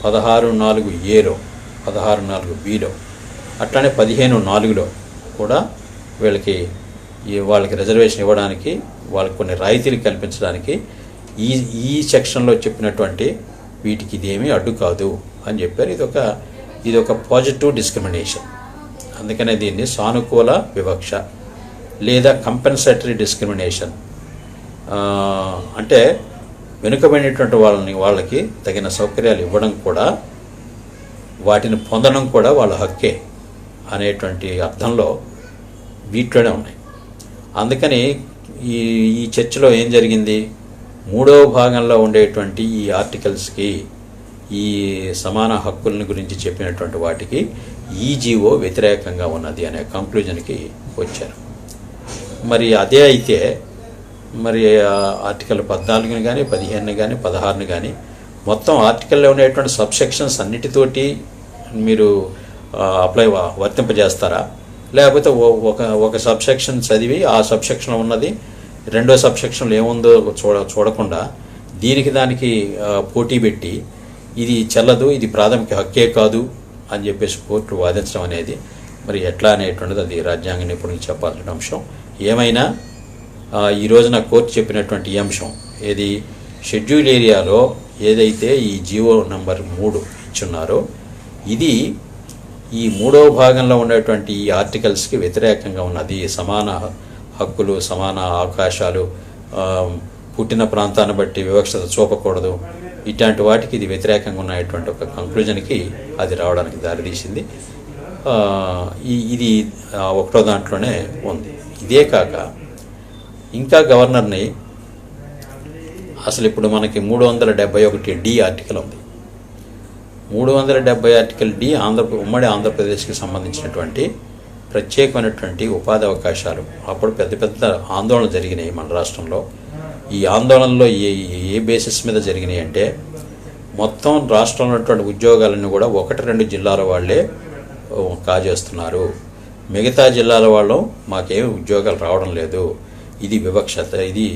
16(4)(a)లో, 16(4)(b)లో అట్లానే 15(4)లో కూడా వాళ్ళకి రిజర్వేషన్ ఇవ్వడానికి, వాళ్ళకి కొన్ని రాయితీలు కల్పించడానికి ఈ సెక్షన్లో చెప్పినటువంటి వీటికి ఇదేమీ అడ్డు కాదు అని చెప్పారు. ఇదొక పాజిటివ్ డిస్క్రిమినేషన్. అందుకనే దీన్ని సానుకూల వివక్ష లేదా కంపెన్సేటరీ డిస్క్రిమినేషన్ అంటే వెనుకబడినటువంటి వాళ్ళకి తగిన సౌకర్యాలు ఇవ్వడం కూడా, వాటిని పొందడం కూడా వాళ్ళ హక్కే అనేటువంటి అర్థంలో వీటిలోనే ఉన్నాయి. అందుకని ఈ ఈ చర్చలో ఏం జరిగింది, మూడవ భాగంలో ఉండేటువంటి ఈ ఆర్టికల్స్కి, ఈ సమాన హక్కుల గురించి చెప్పినటువంటి వాటికి ఈ జీవో వ్యతిరేకంగా ఉన్నది అనే కంక్లూజన్కి వచ్చారు. మరి అదే అయితే మరి ఆర్టికల్ 14 కానీ 15 కానీ 16 కానీ మొత్తం ఆర్టికల్లో ఉండేటువంటి సబ్సెక్షన్స్ అన్నిటితోటి మీరు వర్తింపజేస్తారా, లేకపోతే ఒక సబ్సెక్షన్ చదివి ఆ సబ్సెక్షన్లో ఉన్నది రెండో సబ్సెక్షన్లో ఏముందో చూడకుండా దానికి పోటీ పెట్టి ఇది చెల్లదు, ఇది ప్రాథమిక హక్కే కాదు అని చెప్పేసి కోర్టు వాదించడం అనేది మరి ఎట్లా అనేటువంటిది అది రాజ్యాంగ నిపుణులు చెప్పాల్సిన అంశం. ఏమైనా ఈ రోజున కోర్టు చెప్పినటువంటి ఈ అంశం ఏది, షెడ్యూల్ ఏరియాలో ఏదైతే ఈ జీవో నంబర్ 3 ఇచ్చున్నారో ఇది ఈ మూడవ భాగంలో ఉండేటువంటి ఈ ఆర్టికల్స్కి వ్యతిరేకంగా ఉన్నది. సమాన హక్కులు, సమాన అవకాశాలు, పుట్టిన ప్రాంతాన్ని బట్టి వివక్షత చూపకూడదు, ఇట్లాంటి వాటికి ఇది వ్యతిరేకంగా ఉన్నటువంటి ఒక కంక్లూజన్కి అది రావడానికి దారితీసింది. ఇది ఒకటో దాంట్లోనే ఉంది. ఇదే కాక ఇంకా గవర్నర్ని అసలు ఇప్పుడు మనకి 371D ఆర్టికల్ ఉంది. 370 ఆర్టికల్ డి ఉమ్మడి ఆంధ్రప్రదేశ్కి సంబంధించినటువంటి ప్రత్యేకమైనటువంటి ఉపాధి అవకాశాలు. అప్పుడు పెద్ద పెద్ద ఆందోళనలు జరిగినాయి మన రాష్ట్రంలో. ఈ ఆందోళనలో ఏ బేసిస్ మీద జరిగినాయి అంటే, మొత్తం రాష్ట్రంలో ఉన్నటువంటి ఉద్యోగాలను కూడా 1-2 జిల్లాల వాళ్ళే కాజేస్తున్నారు, మిగతా జిల్లాల వాళ్ళు మాకేమి ఉద్యోగాలు రావడం లేదు, ఇది వివక్షత, ఇది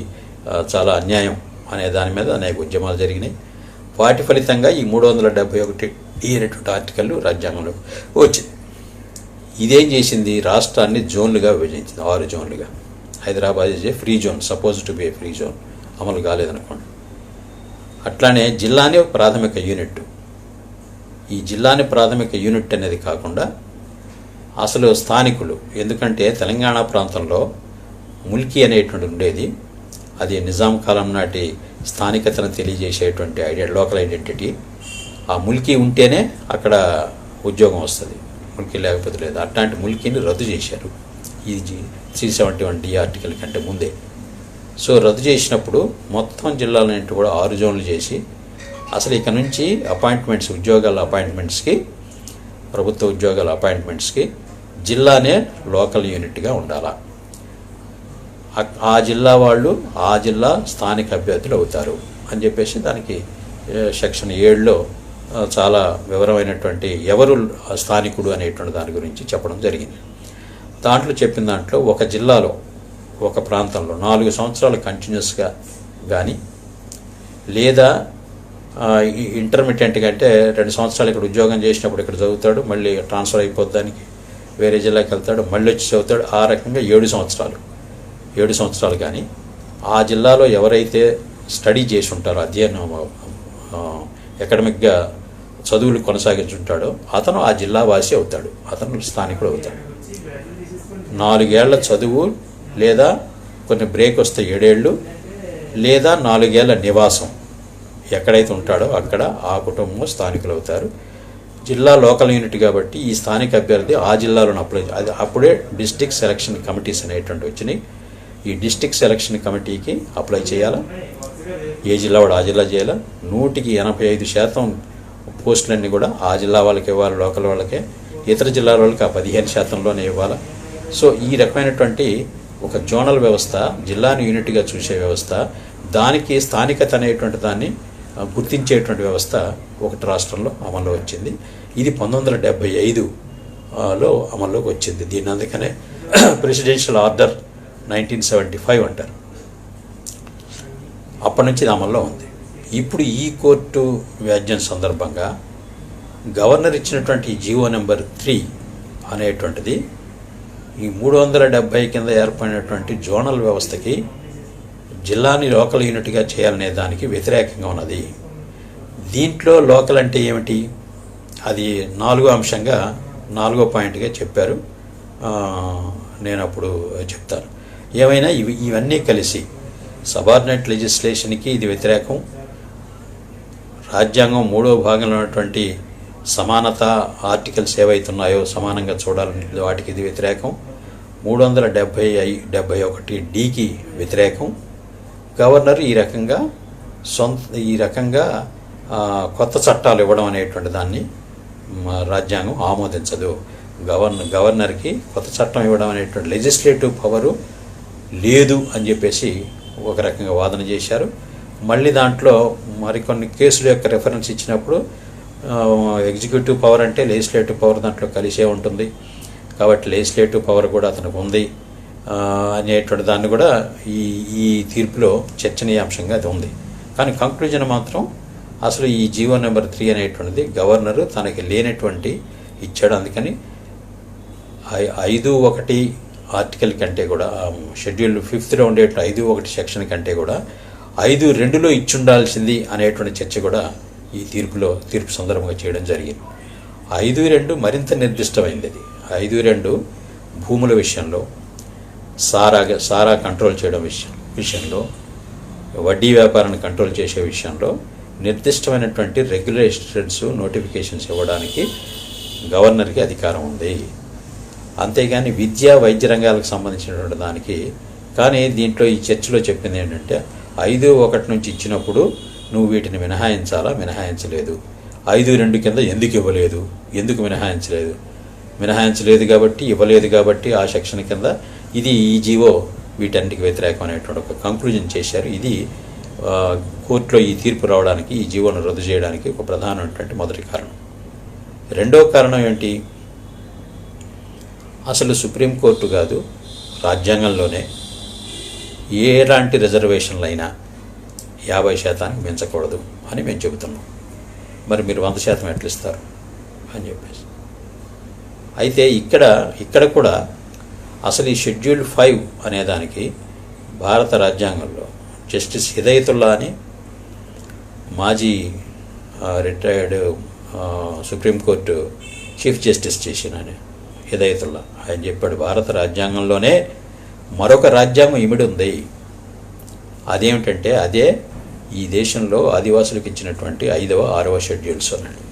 చాలా అన్యాయం అనే దాని మీద అనేక ఉద్యమాలు జరిగినాయి. వాటి ఫలితంగా ఈ 371 అనేటువంటి ఆర్టికల్ రాజ్యాంగంలో వచ్చింది. ఇదేం చేసింది, రాష్ట్రాన్ని జోన్లుగా విభజించింది, 6 జోన్లుగా. Hyderabad is a free zone, suppose to be a free zone, అమలు కాలేదనుకోండి. అట్లానే జిల్లాని ప్రాథమిక యూనిట్. ఈ జిల్లాని ప్రాథమిక యూనిట్ అనేది కాకుండా అసలు స్థానికులు, ఎందుకంటే తెలంగాణ ప్రాంతంలో ముల్కీ అనేటువంటి ఉండేది, అది నిజాం కాలం నాటి స్థానికతను తెలియజేసేటువంటి లోకల్ ఐడెంటిటీ. ఆ ముల్కీ ఉంటేనే అక్కడ ఉద్యోగం వస్తుంది, ముల్కీ లేకపోతే లేదు. అట్లాంటి ముల్కీని రద్దు చేశారు ఈ 371D ఆర్టికల్ కంటే ముందే. సో రద్దు చేసినప్పుడు మొత్తం జిల్లాలన్నింటి కూడా 6 జోన్లు చేసి అసలు ఇక నుంచి అపాయింట్మెంట్స్, ఉద్యోగాల అపాయింట్మెంట్స్కి, ప్రభుత్వ ఉద్యోగాల అపాయింట్మెంట్స్కి జిల్లానే లోకల్ యూనిట్గా ఉండాలా. ఆ జిల్లా వాళ్ళు ఆ జిల్లా స్థానిక అభ్యర్థులు అవుతారు అని చెప్పేసి దానికి సెక్షన్ 7లో చాలా వివరమైనటువంటి ఎవరు స్థానికుడు అనేటువంటి దాని గురించి చెప్పడం జరిగింది. దాంట్లో చెప్పిన దాంట్లో ఒక జిల్లాలో ఒక ప్రాంతంలో 4 సంవత్సరాలు కంటిన్యూస్గా కానీ, లేదా ఇంటర్మీడియట్గా అంటే 2 సంవత్సరాలు ఇక్కడ ఉద్యోగం చేసినప్పుడు ఇక్కడ చదువుతాడు, మళ్ళీ ట్రాన్స్ఫర్ అయిపోద్దానికి వేరే జిల్లాకి వెళ్తాడు, మళ్ళీ వచ్చి చదువుతాడు, ఆ రకంగా 7 సంవత్సరాలు కానీ ఆ జిల్లాలో ఎవరైతే స్టడీ చేసి ఉంటారో, అధ్యయనం అకాడమిక్గా చదువులు కొనసాగించుంటాడో అతను ఆ జిల్లా వాసి అవుతాడు, అతను స్థానికుడు అవుతాడు. 4 ఏళ్ల చదువు లేదా కొన్ని బ్రేక్ వస్తే 7 ఏళ్ళు, లేదా 4 ఏళ్ల నివాసం ఎక్కడైతే ఉంటాడో అక్కడ ఆ కుటుంబం స్థానికులు అవుతారు. జిల్లా లోకల్ యూనిట్ కాబట్టి ఈ స్థానిక అభ్యర్థి ఆ జిల్లాలోని అప్పుడే డిస్ట్రిక్ట్ సెలక్షన్ కమిటీస్ అనేటువంటి వచ్చినాయి. ఈ డిస్ట్రిక్ట్ సెలక్షన్ కమిటీకి అప్లై చేయాలా, ఏ జిల్లా వాడు ఆ జిల్లా చేయాలా. 100% పోస్టులన్నీ కూడా ఆ జిల్లా వాళ్ళకి ఇవ్వాలి, లోకల్ వాళ్ళకే. ఇతర జిల్లాల వాళ్ళకి ఆ 15%లోనే ఇవ్వాలా. సో ఈ రకమైనటువంటి ఒక జోనల్ వ్యవస్థ, జిల్లాను యూనిట్గా చూసే వ్యవస్థ, దానికి స్థానికత అనేటువంటి దాన్ని గుర్తించేటువంటి వ్యవస్థ ఒకటి రాష్ట్రంలో అమల్లో వచ్చింది. ఇది 1975లో అమల్లోకి వచ్చింది. దీని అందుకనే ప్రెసిడెన్షియల్ ఆర్డర్ 1975 అంటారు. అప్పటి నుంచి అమల్లో ఉంది. ఇప్పుడు ఈ కోర్టు వ్యాజ్యం సందర్భంగా గవర్నర్ ఇచ్చినటువంటి జీవో నెంబర్ 3 అనేటువంటిది ఈ 370 కింద ఏర్పడినటువంటి జోనల్ వ్యవస్థకి జిల్లాని లోకల్ యూనిట్గా చేయాలనే దానికి వ్యతిరేకంగా ఉన్నది. దీంట్లో లోకల్ అంటే ఏమిటి, అది 4వ అంశంగా 4వ పాయింట్గా చెప్పారు. నేను అప్పుడు చెప్తాను. ఏమైనా ఇవన్నీ కలిసి సబార్డినేట్ లెజిస్లేషన్కి ఇది వ్యతిరేకం, రాజ్యాంగం 3వ భాగంలో ఉన్నటువంటి సమానత ఆర్టికల్స్ ఏవైతున్నాయో సమానంగా చూడాలని వాటికి ఇది వ్యతిరేకం, 371 వ్యతిరేకం. గవర్నర్ ఈ రకంగా కొత్త చట్టాలు ఇవ్వడం అనేటువంటి దాన్ని రాజ్యాంగం ఆమోదించదు. గవర్నర్కి కొత్త చట్టం ఇవ్వడం అనేటువంటి లెజిస్లేటివ్ పవరు లేదు అని చెప్పేసి ఒక రకంగా వాదన చేశారు. మళ్ళీ దాంట్లో మరికొన్ని కేసుల యొక్క రెఫరెన్స్ ఇచ్చినప్పుడు ఎగ్జిక్యూటివ్ పవర్ అంటే లెజిస్లేటివ్ పవర్ దాంట్లో కలిసే ఉంటుంది కాబట్టి లెజిస్లేటివ్ పవర్ కూడా అతనికి ఉంది అనేటువంటి దాన్ని కూడా ఈ తీర్పులో చర్చనీయాంశంగా అది ఉంది. కానీ కంక్లూజన్ మాత్రం అసలు ఈ జీవో నెంబర్ 3 అనేటువంటిది గవర్నరు తనకి లేనటువంటి ఇచ్చాడు. అందుకని 5(1) ఆర్టికల్ కంటే కూడా షెడ్యూల్ 5లో ఉండే 5(1) సెక్షన్ కంటే కూడా 5(2)లో ఇచ్చుండాల్సింది అనేటువంటి చర్చ కూడా ఈ తీర్పు సందర్భంగా చేయడం జరిగింది. 5(2) మరింత నిర్దిష్టమైంది. అది 5(2) భూముల విషయంలో, సారా కంట్రోల్ చేయడం విషయంలో, వడ్డీ వ్యాపారాన్ని కంట్రోల్ చేసే విషయంలో నిర్దిష్టమైనటువంటి రెగ్యులేషన్స్, నోటిఫికేషన్స్ ఇవ్వడానికి గవర్నర్కి అధికారం ఉంది. అంతేగాని విద్యా, వైద్య రంగాలకు సంబంధించినటువంటి దానికి కానీ దీంట్లో ఈ చర్చలో చెప్పింది ఏంటంటే 5(1) నుంచి ఇచ్చినప్పుడు నువ్వు వీటిని మినహాయించలేదు. 5(2) కింద ఎందుకు ఇవ్వలేదు, ఎందుకు మినహాయించలేదు కాబట్టి ఇవ్వలేదు కాబట్టి ఆ సెక్షన్ కింద ఈ జీవో వీటన్నిటికి వ్యతిరేకం అనేటువంటి ఒక కంక్లూజన్ చేశారు. ఇది కోర్టులో ఈ తీర్పు రావడానికి, ఈ జీవోను రద్దు చేయడానికి ఒక ప్రధానమైనటువంటి మొదటి కారణం. రెండో కారణం ఏంటి? అసలు సుప్రీంకోర్టు కాదు, రాజ్యాంగంలోనే ఎలాంటి రిజర్వేషన్లు అయినా 50% మించకూడదు అని మేము చెబుతున్నాం. మరి మీరు 100% ఎట్లా ఇస్తారు అని చెప్పేసి. అయితే ఇక్కడ కూడా అసలు ఈ షెడ్యూల్ 5 అనేదానికి భారత రాజ్యాంగంలో జస్టిస్ హిదాయతుల్లా అని మాజీ రిటైర్డ్ సుప్రీంకోర్టు చీఫ్ జస్టిస్ చేసిన ఆయన హిదాయతుల్లా ఆయన చెప్పాడు, భారత రాజ్యాంగంలోనే మరొక రాజ్యాంగం ఇమిడి ఉంది. అదేమిటంటే అదే ఈ దేశంలో ఆదివాసులకు ఇచ్చినటువంటి 5వ 6వ షెడ్యూల్స్ అన్నాడు.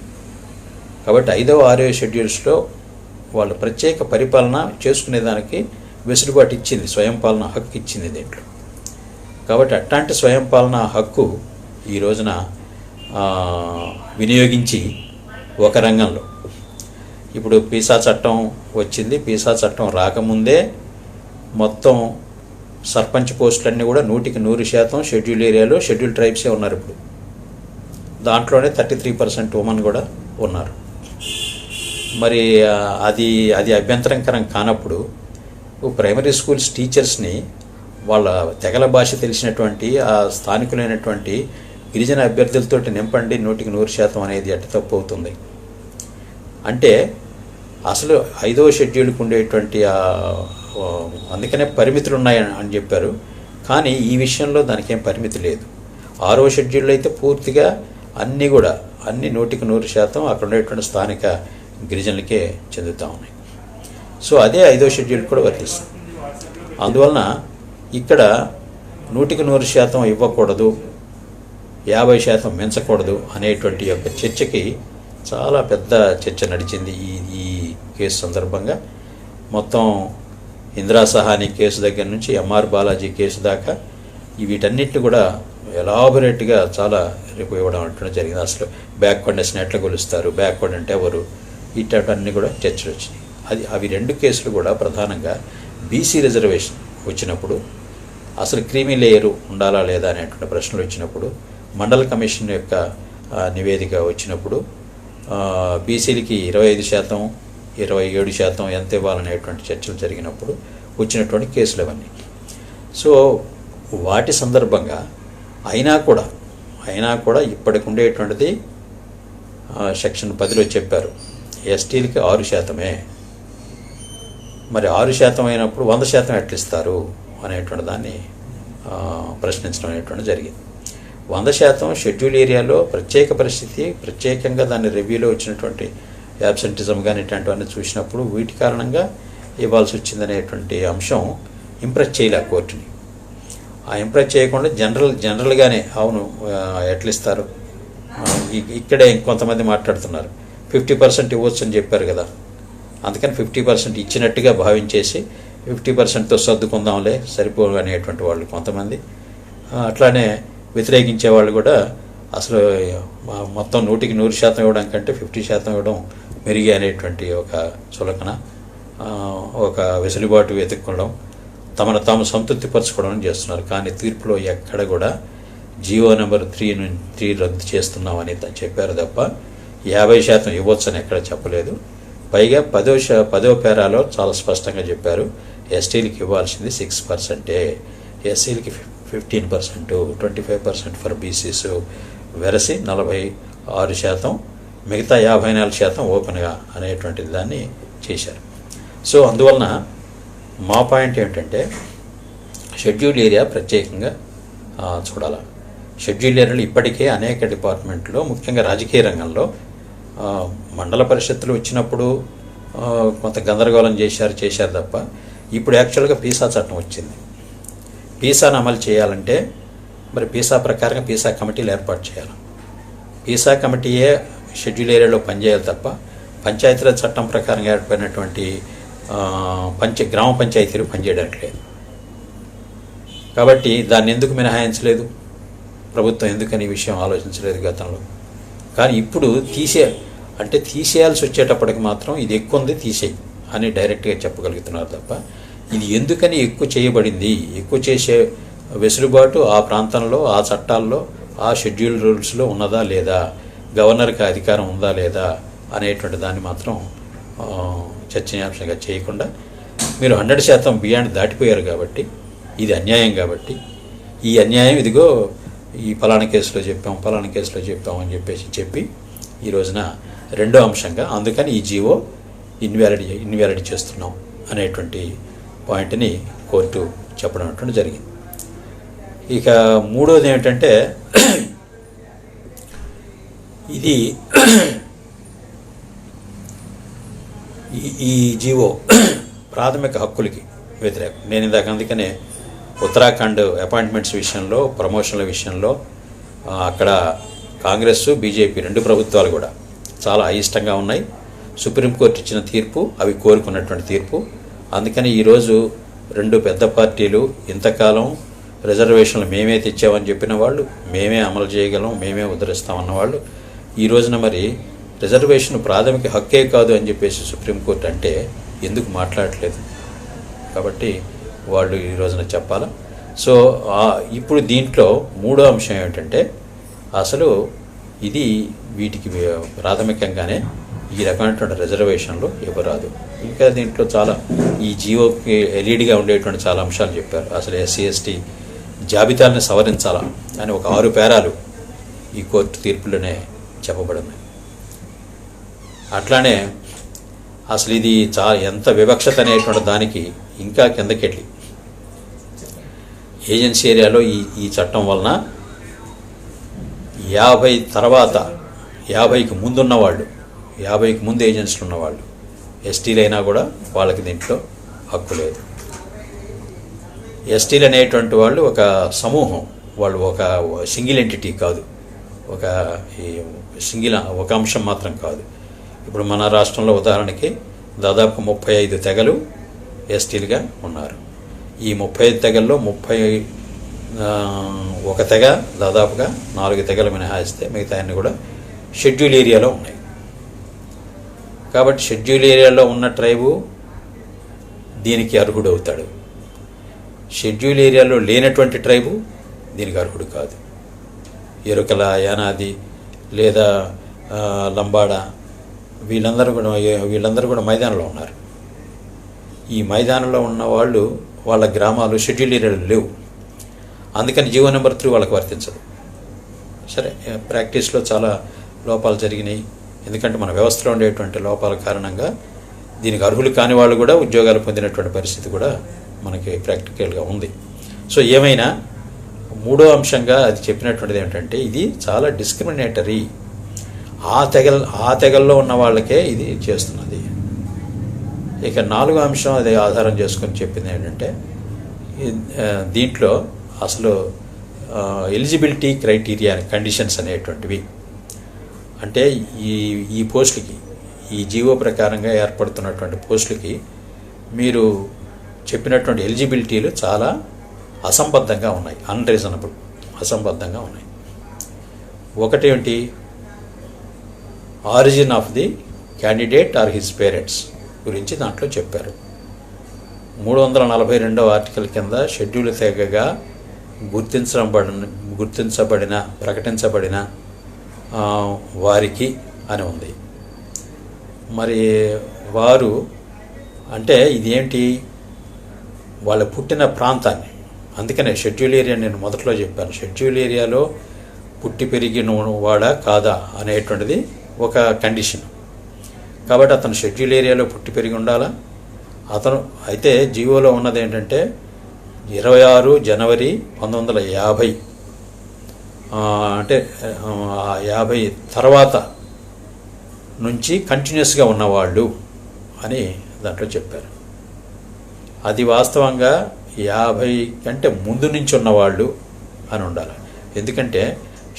కాబట్టి 5వ 6వ షెడ్యూల్స్లో వాళ్ళు ప్రత్యేక పరిపాలన చేసుకునేదానికి వెసులుబాటు ఇచ్చింది, స్వయం పాలన హక్కు ఇచ్చింది దీంట్లో. కాబట్టి అట్లాంటి స్వయం పాలన హక్కు ఈ రోజున వినియోగించి ఒక రంగంలో ఇప్పుడు పీసా చట్టం వచ్చింది. పీసా చట్టం రాకముందే మొత్తం సర్పంచ్ పోస్టులన్నీ కూడా 100% షెడ్యూల్ ఏరియాలో షెడ్యూల్ ట్రైబ్సే ఉన్నారు. ఇప్పుడు దాంట్లోనే 33% ఉమెన్ కూడా ఉన్నారు. మరి అది అభ్యంతరకరం కానప్పుడు ప్రైమరీ స్కూల్స్ టీచర్స్ని వాళ్ళ తెగల భాష తెలిసినటువంటి ఆ స్థానికులైనటువంటి గిరిజన అభ్యర్థులతో నింపండి 100% అనేది ఎట్ట తప్పు అవుతుంది? అంటే అసలు 5వ షెడ్యూల్కి ఉండేటువంటి అందుకనే పరిమితులు ఉన్నాయని చెప్పారు. కానీ ఈ విషయంలో దానికేం పరిమితి లేదు. 6వ షెడ్యూల్లో అయితే పూర్తిగా అన్నీ 100% అక్కడ ఉండేటువంటి స్థానిక గిరిజనులకే చెందుతూ ఉన్నాయి. సో అదే 5వ షెడ్యూల్ కూడా వర్తిస్తుంది. అందువలన ఇక్కడ 100% ఇవ్వకూడదు, 50% మించకూడదు అనేటువంటి యొక్క చర్చకి చాలా పెద్ద చర్చ నడిచింది ఈ కేసు సందర్భంగా. మొత్తం ఇందిరా సహాని కేసు దగ్గర నుంచి ఎంఆర్ బాలాజీ కేసు దాకా వీటన్నిటిని కూడా ఎలాబొరేట్గా చాలా రేపు ఇవ్వడం అంటూ జరిగింది. అసలు బ్యాక్వర్డ్నెస్ని ఎట్లా కొలుస్తారు, బ్యాక్వర్డ్ అంటే ఎవరు, ఇటన్నీ కూడా చర్చలు వచ్చినాయి. అవి 2 కేసులు కూడా ప్రధానంగా బీసీ రిజర్వేషన్ వచ్చినప్పుడు, అసలు క్రీమీ లేయరు ఉండాలా లేదా అనేటువంటి ప్రశ్నలు వచ్చినప్పుడు, మండల కమిషన్ యొక్క నివేదిక వచ్చినప్పుడు, బీసీలకి 25%, 27% ఎంత ఇవ్వాలనేటువంటి చర్చలు జరిగినప్పుడు వచ్చినటువంటి కేసులు అవన్నీ. సో వాటి సందర్భంగా అయినా కూడా ఇప్పటికి ఉండేటువంటిది సెక్షన్ 10లో చెప్పారు ఎస్టీలకి 6%. మరి 6% అయినప్పుడు 100% ఎట్లా ఇస్తారు అనేటువంటి దాన్ని ప్రశ్నించడం అనేటువంటి జరిగింది. 100% షెడ్యూల్ ఏరియాలో ప్రత్యేక పరిస్థితి, ప్రత్యేకంగా దాన్ని రివ్యూలో వచ్చినటువంటి యాబ్సెంటిజం కానీ ఇట్లాంటివన్నీ చూసినప్పుడు వీటి కారణంగా ఇవ్వాల్సి వచ్చిందనేటువంటి అంశం ఇంప్రెస్ చేయలే కోర్టుని. ఆ ఇంప్రెస్ చేయకుండా జనరల్గానే అవును ఎట్లా ఇస్తారు, ఇక్కడే ఇంకొంతమంది మాట్లాడుతున్నారు 50% ఇవ్వచ్చు అని చెప్పారు కదా, అందుకని 50% ఇచ్చినట్టుగా భావించేసి 50%తో సర్దుకుందాంలే సరిపోరు అనేటువంటి వాళ్ళు కొంతమంది, అట్లానే వ్యతిరేకించే వాళ్ళు కూడా అసలు మొత్తం 100% ఇవ్వడం కంటే 50% ఇవ్వడం మెరుగే అనేటువంటి ఒక చులకన, ఒక వెసులుబాటు వెతుక్కోవడం, తమను తాము సంతృప్తిపరచుకోవడం చేస్తున్నారు. కానీ తీర్పులో ఎక్కడ కూడా జీవో నెంబర్ 3 రద్దు చేస్తున్నామని చెప్పారు తప్ప 50% ఇవ్వచ్చని ఎక్కడ చెప్పలేదు. పైగా 10వ పేరాలో చాలా స్పష్టంగా చెప్పారు, ఎస్టీలకి ఇవ్వాల్సింది 6%, ఎస్సీలకి 15%, 25% ఫర్ బీసీస్, వెరసి 46%, మిగతా 54% ఓపెన్గా అనేటువంటి దాన్ని చేశారు. సో అందువలన మా పాయింట్ ఏమిటంటే షెడ్యూల్డ్ ఏరియా ప్రత్యేకంగా చూడాలి. షెడ్యూల్డ్ ఏరియాలో ఇప్పటికే అనేక డిపార్ట్మెంట్లో, ముఖ్యంగా రాజకీయ రంగంలో మండల పరిషత్తులు వచ్చినప్పుడు కొంత గందరగోళం చేశారు తప్ప ఇప్పుడు యాక్చువల్గా పీసా చట్టం వచ్చింది. పీసాను అమలు చేయాలంటే మరి పీసా ప్రకారంగా పీసా కమిటీలు ఏర్పాటు చేయాలి. పీసా కమిటీయే షెడ్యూల్ ఏరియాలో పనిచేయాలి తప్ప పంచాయతీరాజ్ చట్టం ప్రకారంగా ఏర్పడినటువంటి గ్రామ పంచాయతీలు పనిచేయడానికి లేదు. కాబట్టి దాన్ని ఎందుకు మినహాయించలేదు ప్రభుత్వం, ఎందుకని ఈ విషయం ఆలోచించలేదు గతంలో. కానీ ఇప్పుడు తీసేయాల్సి వచ్చేటప్పటికి మాత్రం ఇది ఎక్కువ ఉంది తీసేయి అని డైరెక్ట్గా చెప్పగలుగుతున్నారు తప్ప ఇది ఎందుకని ఎక్కువ చేయబడింది, ఎక్కువ చేసే వెసులుబాటు ఆ ప్రాంతంలో, ఆ చట్టాల్లో, ఆ షెడ్యూల్ రూల్స్లో ఉన్నదా లేదా, గవర్నర్కి అధికారం ఉందా లేదా అనేటువంటి దాన్ని మాత్రం చర్చనీయాంశంగా చేయకుండా మీరు 100% బియాండ్ దాటిపోయారు కాబట్టి ఇది అన్యాయం. కాబట్టి ఈ అన్యాయం ఇదిగో ఈ ఫలానా కేసులో చెప్పాం అని చెప్పి ఈ రోజున రెండో అంశంగా అందుకని ఈ జీవో ఇన్వాలిడ్ చేస్తున్నాం అనేటువంటి పాయింట్ని కోర్టు చెప్పడం అటువంటి జరిగింది. ఇక మూడోది ఏమిటంటే ఇది ఈ జీవో ప్రాథమిక హక్కులకి వ్యతిరేకం. నేను ఇందాక అందుకనే ఉత్తరాఖండ్ అపాయింట్మెంట్స్ విషయంలో, ప్రమోషన్ల విషయంలో అక్కడ కాంగ్రెస్, బీజేపీ 2 ప్రభుత్వాలు కూడా చాలా అయిష్టంగా ఉన్నాయి. సుప్రీంకోర్టు ఇచ్చిన తీర్పు అవి కోరుకున్నటువంటి తీర్పు. అందుకని ఈరోజు 2 పెద్ద పార్టీలు ఇంతకాలం రిజర్వేషన్లు మేమే తెచ్చామని చెప్పిన వాళ్ళు, మేమే అమలు చేయగలం, మేమే ఉద్ధరిస్తామన్న వాళ్ళు ఈ రోజున మరి రిజర్వేషన్ ప్రాథమిక హక్కే కాదు అని చెప్పేసి సుప్రీంకోర్టు అంటే ఎందుకు మాట్లాడట్లేదు? కాబట్టి వాళ్ళు ఈ రోజున చెప్పాలి. సో ఇప్పుడు దీంట్లో మూడో అంశం ఏమిటంటే అసలు ఇది వీటికి ప్రాథమికంగానే ఈ రకమైనటువంటి రిజర్వేషన్లు ఇవ్వరాదు. ఇంకా దీంట్లో చాలా ఈ జీవోకి ఎల్ఈడిగా ఉండేటువంటి చాలా అంశాలు చెప్పారు. అసలు ఎస్సీ ఎస్టీ జాబితాలను సవరించాలా అని ఒక 6 పేరాలు ఈ కోర్టు తీర్పులోనే చెప్పబడింది. అట్లానే అసలు ఇది ఎంత వివక్షత అనేటువంటి దానికి ఇంకా కిందకెళ్ళి ఏజెన్సీ ఏరియాలో ఈ చట్టం వలన 50 తర్వాత 50కి ముందున్నవాళ్ళు, 50కి ముందు ఏజెన్సీలు ఉన్నవాళ్ళు ఎస్టీలైనా కూడా వాళ్ళకి దీంట్లో హక్కు లేదు. ఎస్టీలు అనేటువంటి వాళ్ళు ఒక సమూహం, వాళ్ళు ఒక సింగిల్ ఎంటిటీ కాదు, ఒక అంశం మాత్రం కాదు. ఇప్పుడు మన రాష్ట్రంలో ఉదాహరణకి దాదాపు 35 తెగలు ఎస్టీలుగా ఉన్నారు. ఈ 35 తెగల్లో 31 తెగ దాదాపుగా 4 తెగలు మినహాయిస్తే మిగతా అన్నీ కూడా షెడ్యూల్ ఏరియాలో ఉన్నాయి. కాబట్టి షెడ్యూల్ ఏరియాలో ఉన్న ట్రైబు దీనికి అర్హుడు అవుతాడు. షెడ్యూల్ ఏరియాలో లేనటువంటి ట్రైబు దీనికి అర్హుడు కాదు. ఎరుకల, యానాది లేదా లంబాడ వీళ్ళందరూ కూడా మైదానంలో ఉన్నారు. ఈ మైదానంలో ఉన్న వాళ్ళ గ్రామాలు షెడ్యూల్ ఏరియాలో లేవు. అందుకని జీవో నెంబర్ 3 వాళ్ళకి వర్తించదు. సరే, ప్రాక్టీస్లో చాలా లోపాలు జరిగినాయి. ఎందుకంటే మన వ్యవస్థలో ఉండేటువంటి లోపాల కారణంగా దీనికి అర్హులు కాని వాళ్ళు కూడా ఉద్యోగాలు పొందినటువంటి పరిస్థితి కూడా మనకి ప్రాక్టికల్గా ఉంది. సో ఏమైనా మూడో అంశంగా అది చెప్పినటువంటిది ఏమిటంటే ఇది చాలా డిస్క్రిమినేటరీ, ఆ తెగల్లో ఉన్న వాళ్ళకే ఇది చేస్తున్నది. ఇక 4వ అంశం అది ఆధారం చేసుకొని చెప్పింది ఏంటంటే దీంట్లో అసలు ఎలిజిబిలిటీ క్రైటీరియా కండిషన్స్ అనేటువంటివి అంటే ఈ పోస్టులకి, ఈ జీవో ప్రకారంగా ఏర్పడుతున్నటువంటి పోస్టులకి మీరు చెప్పినటువంటి ఎలిజిబిలిటీలు చాలా అసంబద్ధంగా ఉన్నాయి, అన్రీజనబుల్, అసంబద్ధంగా ఉన్నాయి. ఒకటేంటి, origin of the candidate or his parents గురించి దాంట్లో చెప్పారు. 342వ ఆర్టికల్ కింద షెడ్యూల్ తెగగా ప్రకటించబడిన వారికి అని ఉంది. మరి వారు అంటే ఇదేంటి, వాళ్ళ పుట్టిన ప్రాంతాన్ని, అందుకనే షెడ్యూల్ ఏరియా నేను మొదట్లో చెప్పాను, షెడ్యూల్ ఏరియాలో పుట్టి పెరిగిన వాడా కాదా అనేటువంటిది ఒక కండిషన్. కాబట్టి అతను షెడ్యూల్ ఏరియాలో పుట్టి పెరిగి ఉండాలా. అతను అయితే జీవోలో ఉన్నది ఏంటంటే 26 జనవరి 1950 అంటే 50 తర్వాత నుంచి కంటిన్యూస్గా ఉన్నవాళ్ళు అని దాంట్లో చెప్పారు. అది వాస్తవంగా 50 కంటే ముందు నుంచి ఉన్నవాళ్ళు అని ఉండాలి. ఎందుకంటే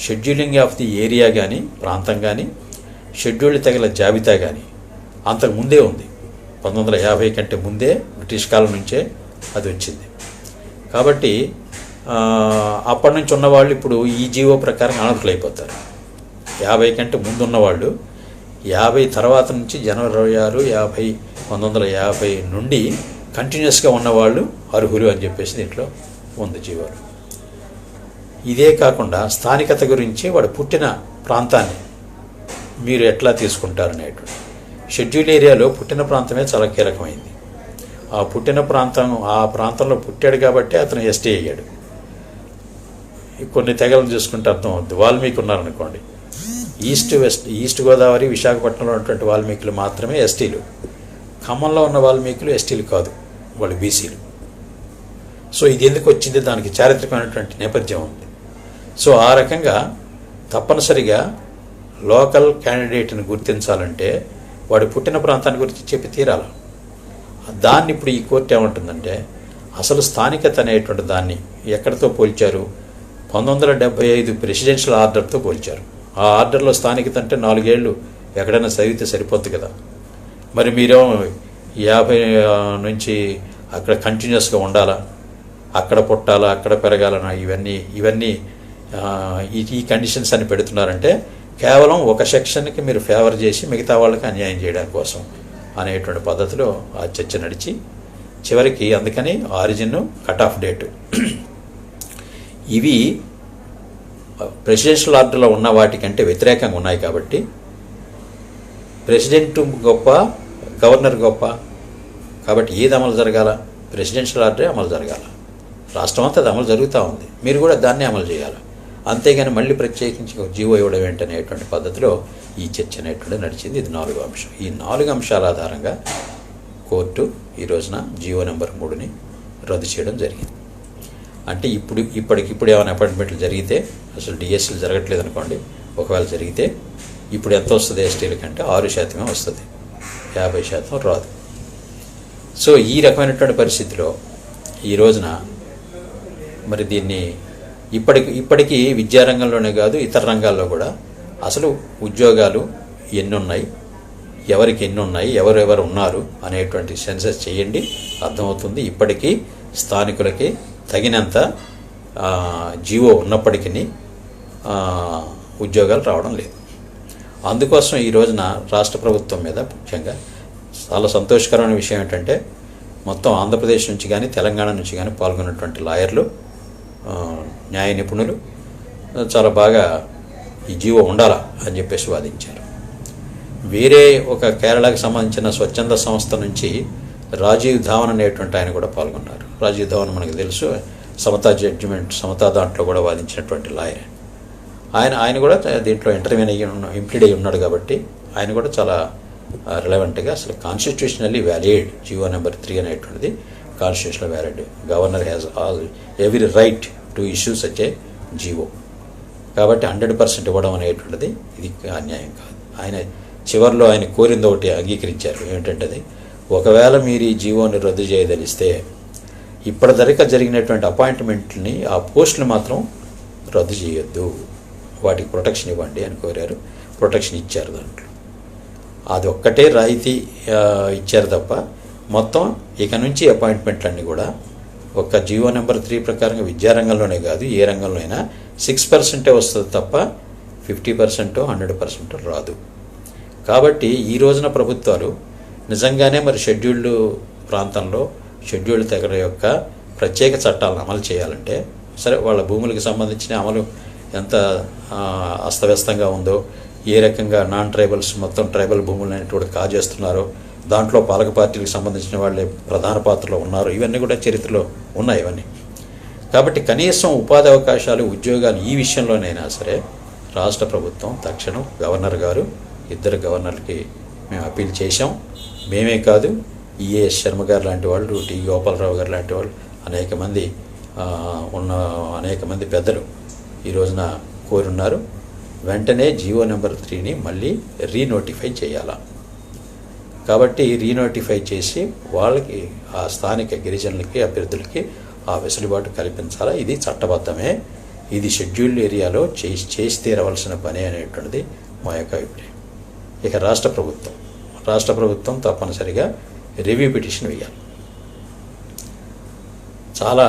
షెడ్యూలింగ్ ఆఫ్ ది ఏరియా కానీ ప్రాంతం కానీ షెడ్యూల్ తెగల జాబితా కానీ అంతకుముందే ఉంది. 1950 కంటే ముందే బ్రిటిష్ కాలం నుంచే అది వచ్చింది. కాబట్టి అప్పటి నుంచి ఉన్నవాళ్ళు ఇప్పుడు ఈ జీవో ప్రకారం అనర్హులైపోతారు. 50 కంటే ముందు ఉన్నవాళ్ళు 50 తర్వాత నుంచి జనవరి 26, 1950 నుండి కంటిన్యూస్గా ఉన్నవాళ్ళు అర్హులు అని చెప్పేసి దీంట్లో ఉంది జీవోలు. ఇదే కాకుండా స్థానికత గురించి వాడు పుట్టిన ప్రాంతాన్ని మీరు ఎట్లా తీసుకుంటారనేటువంటి షెడ్యూల్ ఏరియాలో పుట్టిన ప్రాంతమే చాలా కీలకమైంది. ఆ పుట్టిన ప్రాంతం, ఆ ప్రాంతంలో పుట్టాడు కాబట్టి అతను ఎస్టీ అయ్యాడు. కొన్ని తెగలను చూసుకుంటే అర్థం అవుతుంది. వాల్మీకి ఉన్నారనుకోండి, ఈస్ట్ గోదావరి విశాఖపట్నంలో ఉన్నటువంటి వాల్మీకులు మాత్రమే ఎస్టీలు. ఖమ్మంలో ఉన్న వాల్మీకులు ఎస్టీలు కాదు, వాళ్ళు బీసీలు. సో ఇది ఎందుకు వచ్చింది, దానికి చారిత్రకమైనటువంటి నేపథ్యం ఉంది. సో ఆ రకంగా తప్పనిసరిగా లోకల్ క్యాండిడేట్ని గుర్తించాలంటే వాడు పుట్టిన ప్రాంతాన్ని గురించి చెప్పి తీరాలి. దాన్ని ఇప్పుడు ఈ కోర్టు ఏమంటుందంటే, అసలు స్థానికత అనేటువంటి దాన్ని ఎక్కడితో పోల్చారు, 1975 ప్రెసిడెన్షియల్ ఆర్డర్తో పోల్చారు. ఆ ఆర్డర్లో స్థానికత అంటే 4 ఏళ్ళు ఎక్కడైనా చదివితే సరిపోద్ది కదా. మరి మీరేమో 50 నుంచి అక్కడ కంటిన్యూస్గా ఉండాలా, అక్కడ పుట్టాలా, అక్కడ పెరగాలన్నా, ఇవన్నీ ఈ కండిషన్స్ అని పెడుతున్నారంటే కేవలం ఒక సెక్షన్కి మీరు ఫేవర్ చేసి మిగతా వాళ్ళకి అన్యాయం చేయడం కోసం అనేటువంటి పద్ధతిలో ఆ చర్చ నడిచి చివరికి అందుకని ఆరిజిన్, కట్ ఆఫ్ డేటు ఇవి ప్రెసిడెన్షియల్ ఆర్డర్లో ఉన్న వాటికంటే వ్యతిరేకంగా ఉన్నాయి. కాబట్టి ప్రెసిడెంట్ గొప్ప, గవర్నర్ గొప్ప. కాబట్టి ఏది అమలు జరగాల, ప్రెసిడెన్షియల్ ఆర్డరే అమలు జరగాల. రాష్ట్రం అంతా అది అమలు జరుగుతూ ఉంది, మీరు కూడా దాన్నే అమలు చేయాలి. అంతేగాని మళ్ళీ ప్రత్యేకించి జీవో ఇవ్వడం ఏంటనేటువంటి పద్ధతిలో ఈ చర్చ అనేటువంటి నడిచింది. ఇది 4వ అంశం. ఈ 4 అంశాల ఆధారంగా కోర్టు ఈ రోజున జీవో నెంబర్ 3ని రద్దు చేయడం జరిగింది. అంటే ఇప్పటికిప్పుడు ఏమైనా అపాయింట్మెంట్లు జరిగితే, అసలు డిఎస్సీలు జరగట్లేదు అనుకోండి, ఒకవేళ జరిగితే ఇప్పుడు ఎంత వస్తుంది ఎస్టీల కంటే 6% వస్తుంది, 50% రాదు. సో ఈ రకమైనటువంటి పరిస్థితిలో ఈ రోజున మరి దీన్ని ఇప్పటికీ విద్యారంగంలోనే కాదు ఇతర రంగాల్లో కూడా అసలు ఉద్యోగాలు ఎన్ని ఉన్నాయి, ఎవరికి ఎన్ని ఉన్నాయి, ఎవరెవరు ఉన్నారు అనేటువంటి సెన్సస్ చేయండి, అర్థమవుతుంది. ఇప్పటికీ స్థానికులకి తగినంత జీవో ఉన్నప్పటికీ ఉద్యోగాలు రావడం లేదు. అందుకోసం ఈ రోజున రాష్ట్ర ప్రభుత్వం మీద ముఖ్యంగా చాలా సంతోషకరమైన విషయం ఏంటంటే, మొత్తం ఆంధ్రప్రదేశ్ నుంచి కానీ తెలంగాణ నుంచి కానీ పాల్గొన్నటువంటి లాయర్లు, న్యాయ నిపుణులు చాలా బాగా ఈ జీవో ఉండాలా అని చెప్పేసి వాదించారు. వేరే ఒక కేరళకి సంబంధించిన స్వచ్ఛంద సంస్థ నుంచి రాజీవ్ ధావన్ అనేటువంటి ఆయన కూడా పాల్గొన్నారు. రాజీవ్ ధావన్ మనకు తెలుసు, సమతా దాంట్లో కూడా వాదించినటువంటి లాయర్. ఆయన కూడా దీంట్లో ఇంప్లీడ్ అయ్యి ఉన్నాడు. కాబట్టి ఆయన కూడా చాలా రిలవెంట్గా, అసలు కాన్స్టిట్యూషనల్లీ వ్యాలిడ్ జీవో నెంబర్ 3 అనేటువంటిది constitutional valid. Governor has every right to issue such a GO. కాబట్టి 100% ఇవ్వడం అనేటువంటిది ఇది అన్యాయం కాదు. ఆయన చివరిలో ఆయన కోరింది ఒకటి అంగీకరించారు, ఏమిటంటే ఒకవేళ మీరు ఈ జీవోని రద్దు చేయదలిస్తే ఇప్పటిదాకా జరిగినటువంటి అపాయింట్మెంట్ని, ఆ పోస్టులు మాత్రం రద్దు చేయొద్దు, వాటికి ప్రొటెక్షన్ ఇవ్వండి అని కోరారు. ప్రొటెక్షన్ ఇచ్చారు. దాంట్లో అది ఒక్కటే రాయితీ ఇచ్చారు తప్ప మొత్తం ఇక నుంచి అపాయింట్మెంట్లన్నీ కూడా ఒక్క జీవో నెంబర్ 3 ప్రకారంగా విద్యారంగంలోనే కాదు ఏ రంగంలో అయినా 6% వస్తుంది తప్ప 50% 100% రాదు. కాబట్టి ఈ రోజున ప్రభుత్వాలు నిజంగానే మరి షెడ్యూల్డ్ ప్రాంతంలో షెడ్యూల్డ్ తెగల యొక్క ప్రత్యేక చట్టాలను అమలు చేయాలంటే సరే వాళ్ళ భూములకు సంబంధించిన అమలు ఎంత అస్తవ్యస్తంగా ఉందో, ఏ రకంగా నాన్ ట్రైబల్స్ మొత్తం ట్రైబల్ భూములు కూడా కాజేస్తున్నారో, దాంట్లో పాలక పార్టీలకు సంబంధించిన వాళ్ళే ప్రధాన పాత్రలో ఉన్నారు, ఇవన్నీ కూడా చరిత్రలో ఉన్నాయి ఇవన్నీ. కాబట్టి కనీసం ఉపాధి అవకాశాలు ఉద్యోగాలు ఈ విషయంలోనైనా సరే రాష్ట్ర ప్రభుత్వం తక్షణం గవర్నర్ గారు 2 గవర్నర్లకి మేము అప్పీల్ చేశాం. మేమే కాదు, ఈఏఎస్ శర్మ గారు లాంటి వాళ్ళు, టి గోపాలరావు గారు లాంటి వాళ్ళు, అనేక మంది పెద్దలు ఈ రోజున కోరున్నారు. వెంటనే జీవో నెంబర్ 3ని మళ్ళీ రీనోటిఫై చేయాలా. కాబట్టి రీనోటిఫై చేసి వాళ్ళకి ఆ స్థానిక గిరిజనులకి అభ్యర్థులకి ఆ వెసులుబాటు కల్పించాలా. ఇది చట్టబద్ధమే, ఇది షెడ్యూల్డ్ ఏరియాలో చేసి తీరవలసిన పని అనేటువంటిది మా యొక్క అభిప్రాయం. ఇక రాష్ట్ర ప్రభుత్వం తప్పనిసరిగా రివ్యూ పిటిషన్ వేయాలి. చాలా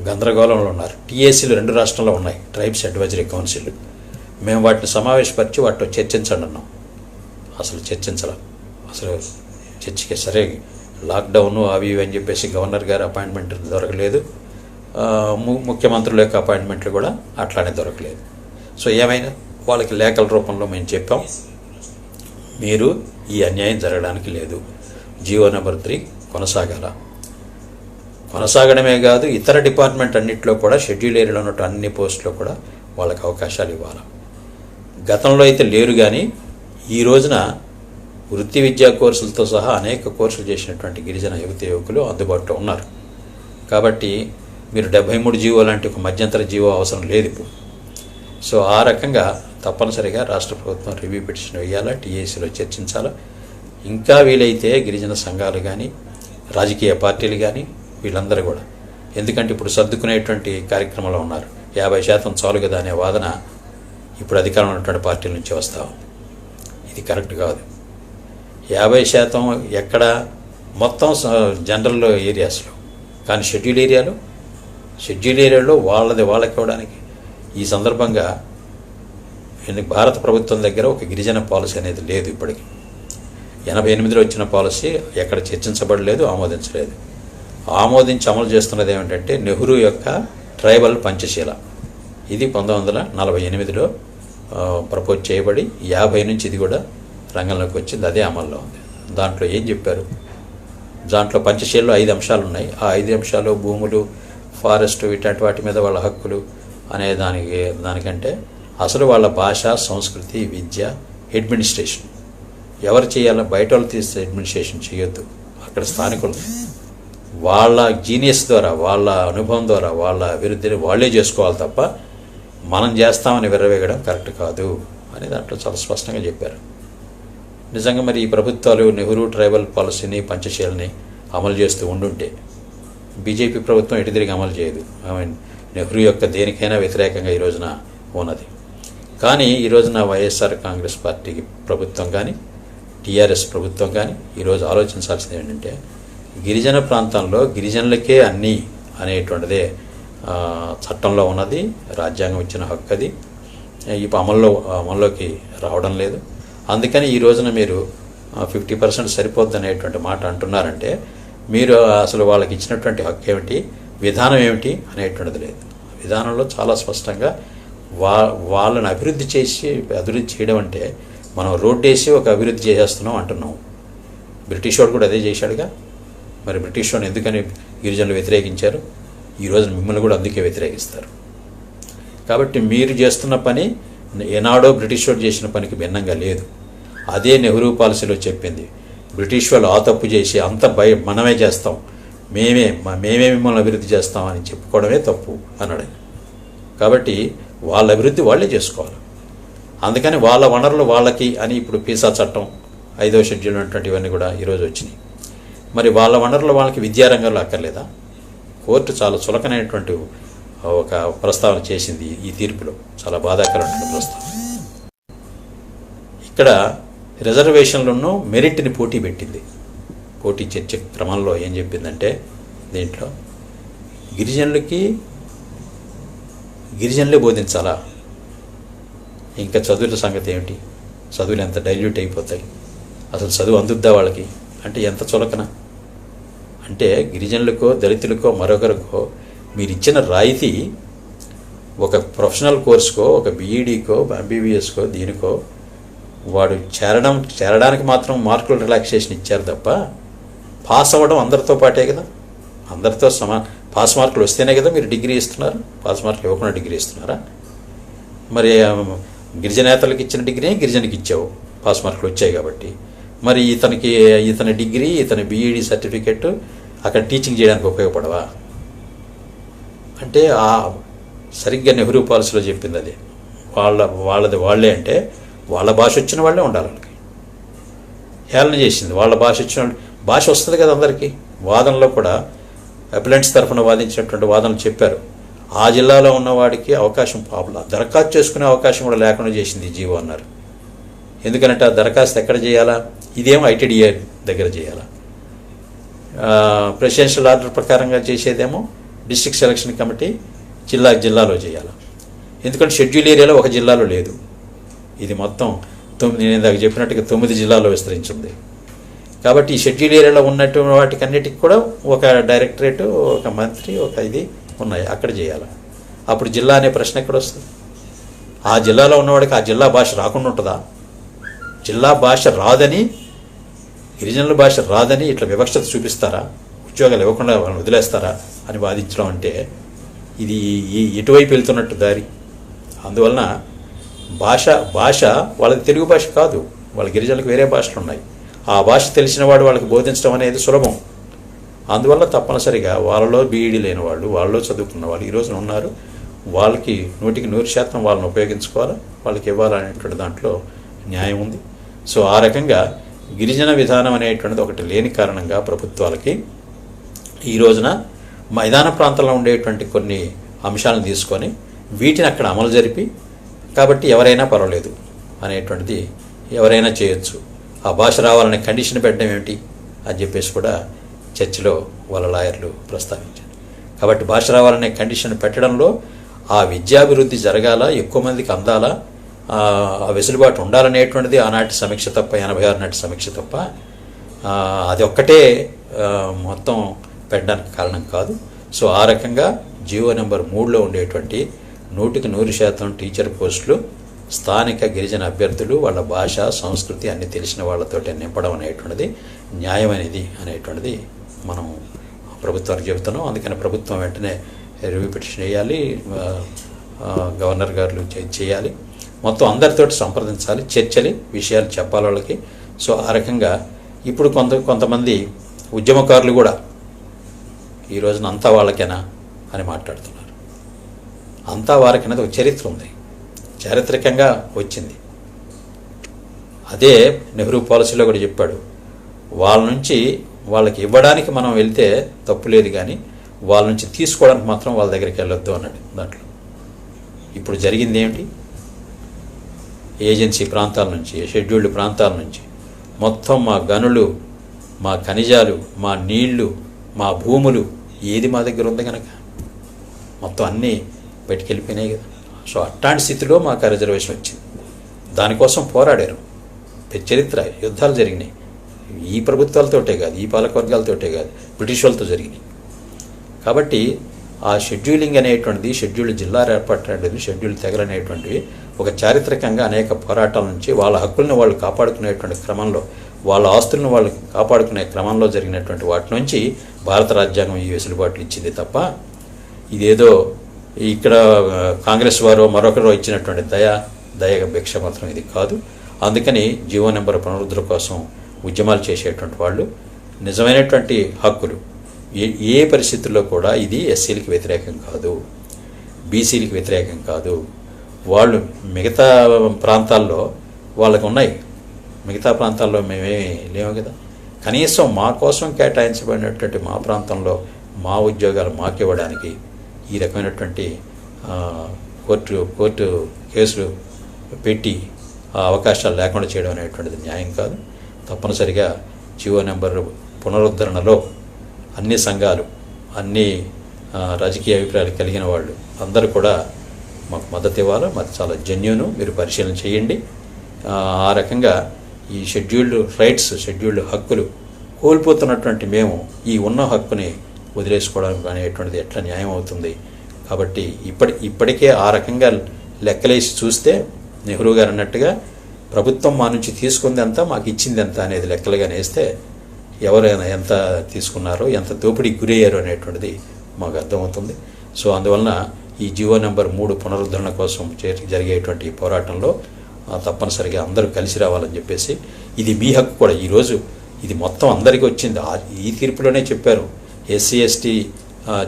గందరగోళంలో ఉన్నారు. టీఏసీలు 2 రాష్ట్రాల్లో ఉన్నాయి, ట్రైబ్స్ అడ్వైజరీ కౌన్సిల్. మేము వాటిని సమావేశపరిచి వాటితో చర్చించండి అన్నాం. అసలు చర్చకి సరే లాక్డౌన్ అవి ఇవి అని చెప్పేసి గవర్నర్ గారి అపాయింట్మెంట్ దొరకలేదు, ముఖ్యమంత్రుల యొక్క అపాయింట్మెంట్లు కూడా అట్లానే దొరకలేదు. సో ఏమైనా వాళ్ళకి లేఖల రూపంలో మేము చెప్పాం, మీరు ఈ అన్యాయం జరగడానికి లేదు, జీవో నెంబర్ 3 కొనసాగడమే కాదు ఇతర డిపార్ట్మెంట్ అన్నింటిలో కూడా షెడ్యూల్ ఏరియాలో ఉన్నట్టు అన్ని పోస్టులో కూడా వాళ్ళకి అవకాశాలు ఇవ్వాలి. గతంలో అయితే లేరు, కానీ ఈ రోజున వృత్తి విద్యా కోర్సులతో సహా అనేక కోర్సులు చేసినటువంటి గిరిజన యువకులు అందుబాటులో ఉన్నారు. కాబట్టి మీరు 73 జీవో లాంటి ఒక మధ్యంతర జీవో అవసరం లేదు ఇప్పుడు. సో ఆ రకంగా తప్పనిసరిగా రాష్ట్ర ప్రభుత్వం రివ్యూ పిటిషన్ వేయాలా, టీఏసీలో చర్చించాలా. ఇంకా వీలైతే గిరిజన సంఘాలు కానీ రాజకీయ పార్టీలు కానీ వీళ్ళందరూ కూడా, ఎందుకంటే ఇప్పుడు సర్దుకునేటువంటి కార్యక్రమంలో ఉన్నారు. 50% చాలు కదా అనే వాదన ఇప్పుడు అధికారంలో ఉన్నటువంటి పార్టీల నుంచి వస్తూ ఉంది. ఇది కరెక్ట్ కాదు. 50% ఎక్కడ మొత్తం జనరల్ ఏరియాస్లో, కానీ షెడ్యూల్ ఏరియాలో వాళ్ళకి ఇవ్వడానికి ఈ సందర్భంగా భారత ప్రభుత్వం దగ్గర ఒక గిరిజన పాలసీ అనేది లేదు. ఇప్పటికి 88లో వచ్చిన పాలసీ ఎక్కడ చర్చించబడలేదు, ఆమోదించి అమలు చేస్తున్నది ఏమిటంటే నెహ్రూ యొక్క ట్రైబల్ పంచశీల. ఇది 1948లో ప్రపోజ్ చేయబడి 50 నుంచి ఇది కూడా రంగంలోకి వచ్చింది, అదే అమల్లో ఉంది. దాంట్లో ఏం చెప్పారు, దాంట్లో పంచశీలలో 5 అంశాలు ఉన్నాయి. ఆ 5 అంశాలు భూములు, ఫారెస్ట్, ఇట్లాంటి వాటి మీద వాళ్ళ హక్కులు అనే దానికంటే అసలు వాళ్ళ భాష, సంస్కృతి, విద్య, అడ్మినిస్ట్రేషన్ ఎవరు చేయాలో, బయట వాళ్ళు తీస్తే అడ్మినిస్ట్రేషన్ చేయొద్దు. అక్కడ స్థానికులు వాళ్ళ జీనియస్ ద్వారా, వాళ్ళ అనుభవం ద్వారా, వాళ్ళ అభివృద్ధిని వాళ్ళే చేసుకోవాలి తప్ప మనం చేస్తామని విర్రవేగడం కరెక్ట్ కాదు అని దాంట్లో చాలా స్పష్టంగా చెప్పారు. నిజంగా మరి ఈ ప్రభుత్వాలు నెహ్రూ ట్రైబల్ పాలసీని, పంచశీలని అమలు చేస్తూ ఉండుంటే, బీజేపీ ప్రభుత్వం ఎటు తిరిగి అమలు చేయదు. నెహ్రూ యొక్క దేనికైనా వ్యతిరేకంగా ఈ రోజున ఉన్నది. కానీ ఈ రోజున వైఎస్ఆర్ కాంగ్రెస్ పార్టీకి ప్రభుత్వం కానీ, టీఆర్ఎస్ ప్రభుత్వం కానీ ఈరోజు ఆలోచించాల్సింది ఏంటంటే, గిరిజన ప్రాంతంలో గిరిజనులకే అన్నీ అనేటువంటిదే చట్టంలో ఉన్నది, రాజ్యాంగం ఇచ్చిన హక్కు అది. ఇప్పుడు అమల్లోకి రావడం లేదు. అందుకని ఈ రోజున మీరు 50% సరిపోద్ది అనేటువంటి మాట అంటున్నారంటే, మీరు అసలు వాళ్ళకి ఇచ్చినటువంటి హక్కు ఏమిటి, విధానం ఏమిటి అనేటువంటిది లేదు. విధానంలో చాలా స్పష్టంగా వాళ్ళని అభివృద్ధి చేయడం అంటే మనం రోడ్డు వేసి ఒక అభివృద్ధి చేసేస్తున్నాం అంటున్నాం. బ్రిటిష్ వాడు కూడా అదే చేశాడుగా. మరి బ్రిటిష్ వాడిని ఎందుకని గిరిజనులు వ్యతిరేకించారు? ఈ రోజున మిమ్మల్ని కూడా అందుకే వ్యతిరేకిస్తారు. కాబట్టి మీరు చేస్తున్న పని ఏనాడో బ్రిటిష్ వాడు చేసిన పనికి భిన్నంగా లేదు. అదే నెహ్రూ పాలసీలో చెప్పింది. బ్రిటిష్ వాళ్ళు ఆ తప్పు చేసి అంత మనమే చేస్తాం, మేమే మిమ్మల్ని అభివృద్ధి చేస్తామని చెప్పుకోవడమే తప్పు అన్నాడు. కాబట్టి వాళ్ళ అభివృద్ధి వాళ్ళే చేసుకోవాలి. అందుకని వాళ్ళ వనరులు వాళ్ళకి అని ఇప్పుడు పీసా చట్టం, 5వ షెడ్యూల్ ఇవన్నీ కూడా ఈరోజు వచ్చినాయి. మరి వాళ్ళ వనరులు వాళ్ళకి విద్యారంగంలో అక్కర్లేదా? కోర్టు చాలా చులకనైనటువంటి ఒక ప్రస్తావన చేసింది ఈ తీర్పులో, చాలా బాధాకరమైన ప్రస్తావన. ఇక్కడ రిజర్వేషన్లను మెరిట్ని పోటీ చర్చ క్రమంలో ఏం చెప్పిందంటే దీంట్లో గిరిజనులే బోధించాలా, ఇంకా చదువుల సంగతి ఏమిటి, చదువులు ఎంత డైల్యూట్ అయిపోతాయి, అసలు చదువు అందుద్దా వాళ్ళకి అంటే ఎంత చులకన. అంటే గిరిజనులకో దళితులకో మరొకరికో మీరు ఇచ్చిన రాయితీ ఒక ప్రొఫెషనల్ కోర్సుకో, ఒక బీఈడీకో ఎంబీబీఎస్కో దీనికో వాడు చేరడానికి మాత్రం మార్కులు రిలాక్సేషన్ ఇచ్చారు తప్ప పాస్ అవ్వడం అందరితో పాటే కదా, అందరితో పాస్ మార్కులు వస్తేనే కదా మీరు డిగ్రీ ఇస్తున్నారు. పాస్ మార్కులు ఇవ్వకుండా డిగ్రీ ఇస్తున్నారా? మరి గిరిజనేతలకు ఇచ్చిన డిగ్రీ గిరిజనకి ఇచ్చావు, పాస్ మార్కులు వచ్చాయి కాబట్టి. మరి ఇతని డిగ్రీ, ఇతని బీఈడీ సర్టిఫికెట్ అక్కడ టీచింగ్ చేయడానికి ఉపయోగపడవా అంటే సరిగ్గా నెహ్రూ పాలసీలో చెప్పింది అది. వాళ్ళది వాళ్ళే అంటే వాళ్ళ భాష వచ్చిన వాళ్ళే ఉండాలి. వాళ్ళకి హేళన చేసింది. వాళ్ళ భాష వచ్చిన భాష వస్తుంది కదా అందరికీ. వాదనలో కూడా అప్లెంట్స్ తరఫున వాదించినటువంటి వాదనలు చెప్పారు. ఆ జిల్లాలో ఉన్నవాడికి అవకాశం దరఖాస్తు చేసుకునే అవకాశం కూడా లేకుండా చేసింది ఈ జీవో అన్నారు. ఎందుకంటే ఆ దరఖాస్తు ఎక్కడ చేయాలా? ఇదేమో ఐటీడీఏ దగ్గర చేయాలా. ప్రెసిడెన్షియల్ ఆర్డర్ ప్రకారంగా చేసేదేమో డిస్ట్రిక్ట్ సెలక్షన్ కమిటీ జిల్లాలో చేయాలి. ఎందుకంటే షెడ్యూల్ ఏరియాలో ఒక జిల్లాలో లేదు. ఇది మొత్తం నేను ఇందాక చెప్పినట్టుగా 9 జిల్లాల్లో విస్తరించింది. కాబట్టి ఈ షెడ్యూల్ ఏరియాలో ఉన్నటువంటి వాటికన్నిటికి కూడా ఒక డైరెక్టరేట్, ఒక మంత్రి, ఒక ఇది ఉన్నాయి, అక్కడ చేయాలి. అప్పుడు జిల్లా అనే ప్రశ్న ఎక్కడ వస్తుంది? ఆ జిల్లాలో ఉన్నవాడికి ఆ జిల్లా భాష రాకుండా ఉంటుందా? జిల్లా భాష రాదని, గిరిజనుల భాష రాదని ఇట్లా వివక్షత చూపిస్తారా? ఉద్యోగాలు ఇవ్వకుండా వాళ్ళని వదిలేస్తారా అని వాదించడం అంటే ఇది ఎటువైపు వెళ్తున్నట్టు దారి. అందువలన భాష వాళ్ళది తెలుగు భాష కాదు, వాళ్ళ గిరిజనులకు వేరే భాషలు ఉన్నాయి. ఆ భాష తెలిసిన వాడు వాళ్ళకి బోధించడం అనేది సులభం. అందువల్ల తప్పనిసరిగా వాళ్ళలో బీఈడీ లేని వాళ్ళు, వాళ్ళలో చదువుకున్న వాళ్ళు ఈ రోజున ఉన్నారు. వాళ్ళకి 100% వాళ్ళని ఉపయోగించుకోవాలి, వాళ్ళకి ఇవ్వాలనేటువంటి దాంట్లో న్యాయం ఉంది. సో ఆ రకంగా గిరిజన విధానం అనేటువంటిది ఒకటి లేని కారణంగా ప్రభుత్వాలకి ఈ రోజున మైదాన ప్రాంతంలో ఉండేటువంటి కొన్ని అంశాలను తీసుకొని వీటిని అక్కడ అమలు జరిపి, కాబట్టి ఎవరైనా పర్వాలేదు అనేటువంటిది ఎవరైనా చేయొచ్చు. ఆ భాష రావాలనే కండిషన్ పెట్టడం ఏమిటి అని చెప్పేసి కూడా చర్చలో వాళ్ళ లాయర్లు ప్రస్తావించారు. కాబట్టి భాష రావాలనే కండిషన్ పెట్టడంలో ఆ విద్యాభివృద్ధి జరగాల, ఎక్కువ మందికి అందాలా, ఆ వెసులుబాటు ఉండాలనేటువంటిది ఆనాటి సమీక్ష తప్ప, 86 నాటి సమీక్ష తప్ప అది ఒక్కటే మొత్తం పెట్టడానికి కారణం కాదు. సో ఆ రకంగా జీవో నెంబర్ 3లో ఉండేటువంటి 100% టీచర్ పోస్టులు స్థానిక గిరిజన అభ్యర్థులు వాళ్ళ భాష, సంస్కృతి అన్ని తెలిసిన వాళ్ళతోటి నింపడం అనేటువంటిది న్యాయమైనది అనేటువంటిది మనం ప్రభుత్వానికి చెబుతున్నాం. అందుకని ప్రభుత్వం వెంటనే రివ్యూ పిటిషన్ వేయాలి, గవర్నర్ గారు చేయాలి, మొత్తం అందరితోటి సంప్రదించాలి, చర్చలు, విషయాలు చెప్పాలి వాళ్ళకి. సో ఆ రకంగా ఇప్పుడు కొంతమంది ఉద్యమకారులు కూడా ఈ రోజున అంతా వాళ్ళకేనా అని మాట్లాడుతున్నారు. అంతా వారికనేది ఒక చరిత్ర ఉంది, చారిత్రకంగా వచ్చింది. అదే నెహ్రూ పాలసీలో కూడా చెప్పాడు, వాళ్ళ నుంచి వాళ్ళకి ఇవ్వడానికి మనం వెళ్తే తప్పు లేదు, కానీ వాళ్ళ నుంచి తీసుకోవడానికి మాత్రం వాళ్ళ దగ్గరికి వెళ్ళొద్దు అన్నాడు దాంట్లో. ఇప్పుడు జరిగింది ఏమిటి? ఏజెన్సీ ప్రాంతాల నుంచి, షెడ్యూల్డ్ ప్రాంతాల నుంచి మొత్తం మా గనులు, మా ఖనిజాలు, మా నీళ్లు, మా భూములు ఏది మా దగ్గర ఉంది కనుక మొత్తం అన్నీ బయటికి వెళ్ళిపోయినాయి కదా. సో అట్లాంటి స్థితిలో మాకు రిజర్వేషన్ వచ్చింది. దానికోసం పోరాడారు, చరిత్ర, యుద్ధాలు జరిగినాయి. ఈ ప్రభుత్వాలతోటే కాదు, ఈ పాలకవర్గాలతోటే కాదు, బ్రిటిష్ వాళ్ళతో జరిగినాయి. కాబట్టి ఆ షెడ్యూలింగ్ అనేటువంటిది, షెడ్యూల్డ్ జిల్లా ఏర్పాటు అనేది, షెడ్యూల్డ్ తెగలు అనేటువంటివి ఒక చారిత్రకంగా అనేక పోరాటాల నుంచి వాళ్ళ హక్కులను వాళ్ళు కాపాడుకునేటువంటి క్రమంలో, వాళ్ళ ఆస్తులను వాళ్ళు కాపాడుకునే క్రమంలో జరిగినటువంటి వాటి నుంచి భారత రాజ్యాంగం ఈ వెసులుబాట్లు ఇచ్చింది తప్ప ఇదేదో ఇక్కడ కాంగ్రెస్ వారు మరొకరు ఇచ్చినటువంటి దయ భిక్ష మాత్రం ఇది కాదు. అందుకని జీవో నెంబర్ పునరుద్ధరణ కోసం ఉద్యమాలు చేసేటువంటి వాళ్ళు నిజమైనటువంటి హక్కులు ఏ పరిస్థితుల్లో కూడా ఇది ఎస్సీలకు వ్యతిరేకం కాదు, బీసీలకు వ్యతిరేకం కాదు. వాళ్ళు మిగతా ప్రాంతాల్లో వాళ్ళకు ఉన్నాయి, మిగతా ప్రాంతాల్లో మేమేమీ లేవు కదా. కనీసం మా కోసం కేటాయించబడినటువంటి మా ప్రాంతంలో మా ఉద్యోగాలు మాకు ఇవ్వడానికి ఈ రకమైనటువంటి కోర్టు కేసులు పెట్టి ఆ అవకాశాలు లేకుండా చేయడం అనేటువంటిది న్యాయం కాదు. తప్పనిసరిగా జీవో నెంబర్ పునరుద్ధరణలో అన్ని సంఘాలు, అన్ని రాజకీయ అభిప్రాయాలు కలిగిన వాళ్ళు అందరూ కూడా మాకు మద్దతు ఇవ్వాలి. మాది చాలా జెన్యూను, మీరు పరిశీలన చేయండి. ఆ రకంగా ఈ షెడ్యూల్డ్ రైట్స్, షెడ్యూల్డ్ హక్కులు కోల్పోతున్నటువంటి మేము ఈ ఉన్న హక్కుని వదిలేసుకోవడం అనేటువంటిది ఎట్లా న్యాయం అవుతుంది? కాబట్టి ఇప్పటికే ఆ రకంగా లెక్కలేసి చూస్తే నెహ్రూ గారు అన్నట్టుగా ప్రభుత్వం మా నుంచి తీసుకుంది ఎంత, మాకు ఇచ్చింది ఎంత అనేది లెక్కలుగా నేస్తే ఎవరైనా ఎంత తీసుకున్నారో, ఎంత దోపిడీకి గురయ్యారో అనేటువంటిది మాకు అర్థమవుతుంది. సో అందువలన ఈ జీవో నెంబర్ 3 పునరుద్ధరణ కోసం జరిగేటువంటి పోరాటంలో తప్పనిసరిగా అందరూ కలిసి రావాలని చెప్పేసి, ఇది మీ హక్కు కూడా. ఈరోజు ఇది మొత్తం అందరికీ వచ్చింది. ఈ తీర్పులోనే చెప్పారు ఎస్సీ ఎస్టీ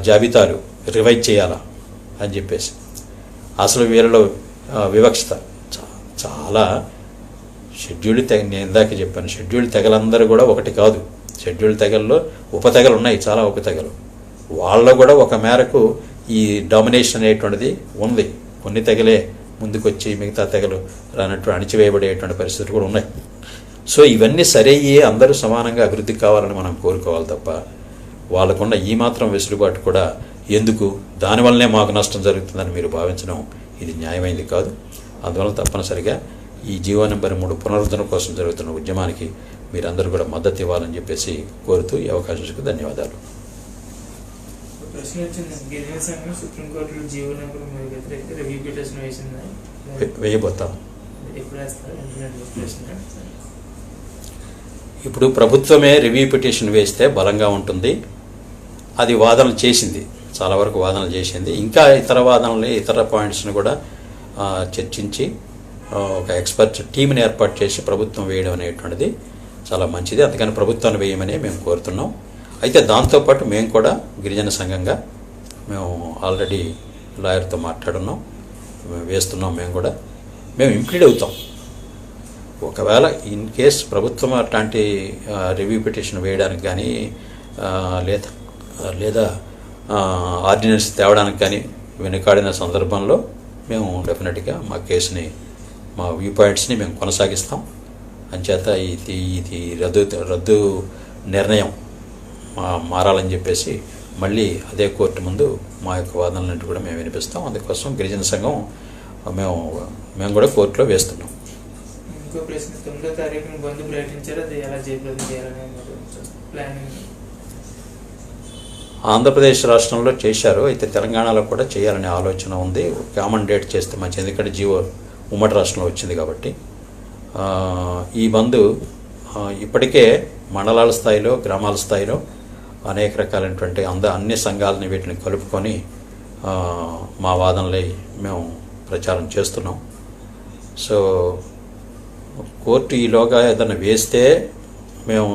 జాబితాలు రివైజ్ చేయాలా అని చెప్పేసి. అసలు వీళ్ళలో వివక్షత చాలా షెడ్యూల్డ్ తెగ, నేను ఇందాక చెప్పాను, షెడ్యూల్డ్ తెగలందరూ కూడా ఒకటి కాదు. షెడ్యూల్డ్ తెగల్లో ఉపతెగలు ఉన్నాయి, చాలా ఉపతెగలు. వాళ్ళలో కూడా ఒక మేరకు ఈ డామినేషన్ అనేటువంటిది ఉంది. కొన్ని తెగలే ముందుకొచ్చి మిగతా తెగలు రానట్టు అణిచివేయబడేటువంటి పరిస్థితులు కూడా ఉన్నాయి. సో ఇవన్నీ సరయ్యి అందరూ సమానంగా అభివృద్ధి కావాలని మనం కోరుకోవాలి తప్ప వాళ్ళకున్న ఈ మాత్రం వెసులుబాటు కూడా ఎందుకు, దానివల్లనే మాకు నష్టం జరుగుతుందని మీరు భావించడం ఇది న్యాయమైంది కాదు. అందువల్ల తప్పనిసరిగా ఈ జీవో నెంబర్ 3 పునరుద్ధరణ కోసం జరుగుతున్న ఉద్యమానికి మీరందరూ కూడా మద్దతు ఇవ్వాలని చెప్పేసి కోరుతూ ఈ అవకాశానికి ధన్యవాదాలు. ప్రశ్న వచ్చింది, గిరిజన సంఘం సుప్రీంకోర్టులో జీవో నెంబర్ వ్యతిరేకంగా రివ్యూ పిటిషన్ వేసింది, వేయబోతాం. ఎప్పుడు వేస్తారు? ఇప్పుడు ప్రభుత్వమే రివ్యూ పిటిషన్ వేస్తే బలంగా ఉంటుంది. అది వాదనలు చేసింది, చాలా వరకు వాదనలు చేసింది. ఇంకా ఇతర వాదనలు, ఇతర పాయింట్స్ని కూడా చర్చించి ఒక ఎక్స్పర్ట్ టీంని ఏర్పాటు చేసి ప్రభుత్వం వేయడం అనేటువంటిది చాలా మంచిది. అందుకని ప్రభుత్వాన్ని వేయమని మేము కోరుతున్నాం. అయితే దాంతోపాటు మేము కూడా గిరిజన సంఘంగా మేము ఆల్రెడీ లాయర్తో మాట్లాడున్నాం, వేస్తున్నాం. మేము ఇంప్లీడ్ అవుతాం. ఒకవేళ ఇన్ కేస్ ప్రభుత్వం అట్లాంటి రివ్యూ పిటిషన్ వేయడానికి కానీ లేదా ఆర్డినెన్స్ తేవడానికి కానీ వెనుకాడిన సందర్భంలో మేము డెఫినెట్గా మా కేసుని, మా వ్యూ పాయింట్స్ని మేము కొనసాగిస్తాం. అంచేత ఇది రద్దు నిర్ణయం మారాలని చెప్పేసి మళ్ళీ అదే కోర్టు ముందు మా యొక్క వాదనలన్నింటి కూడా మేము వినిపిస్తాం. అందుకోసం గిరిజన సంఘం మేము కూడా కోర్టులో వేస్తున్నాం. ఇంకో ప్రశ్న, 9వ తారీఖున బంద్ ప్రకటించారు, అది ఎలా జయప్రదం చేయాలని ప్లానింగ్? ఆంధ్రప్రదేశ్ రాష్ట్రంలో చేశారు, అయితే తెలంగాణలో కూడా చేయాలనే ఆలోచన ఉంది. కామన్ డేట్ చేస్తే మంచిది, ఎందుకంటే జీవో ఉమ్మడి రాష్ట్రంలో వచ్చింది కాబట్టి. ఈ బంద్ ఇప్పటికే మండలాల స్థాయిలో, గ్రామాల స్థాయిలో అనేక రకాలైనటువంటి అన్ని సంఘాలని వీటిని కలుపుకొని మా వాదనలై మేము ప్రచారం చేస్తున్నాం. సో కోర్టు ఈలోగా ఏదైనా వేస్తే మేము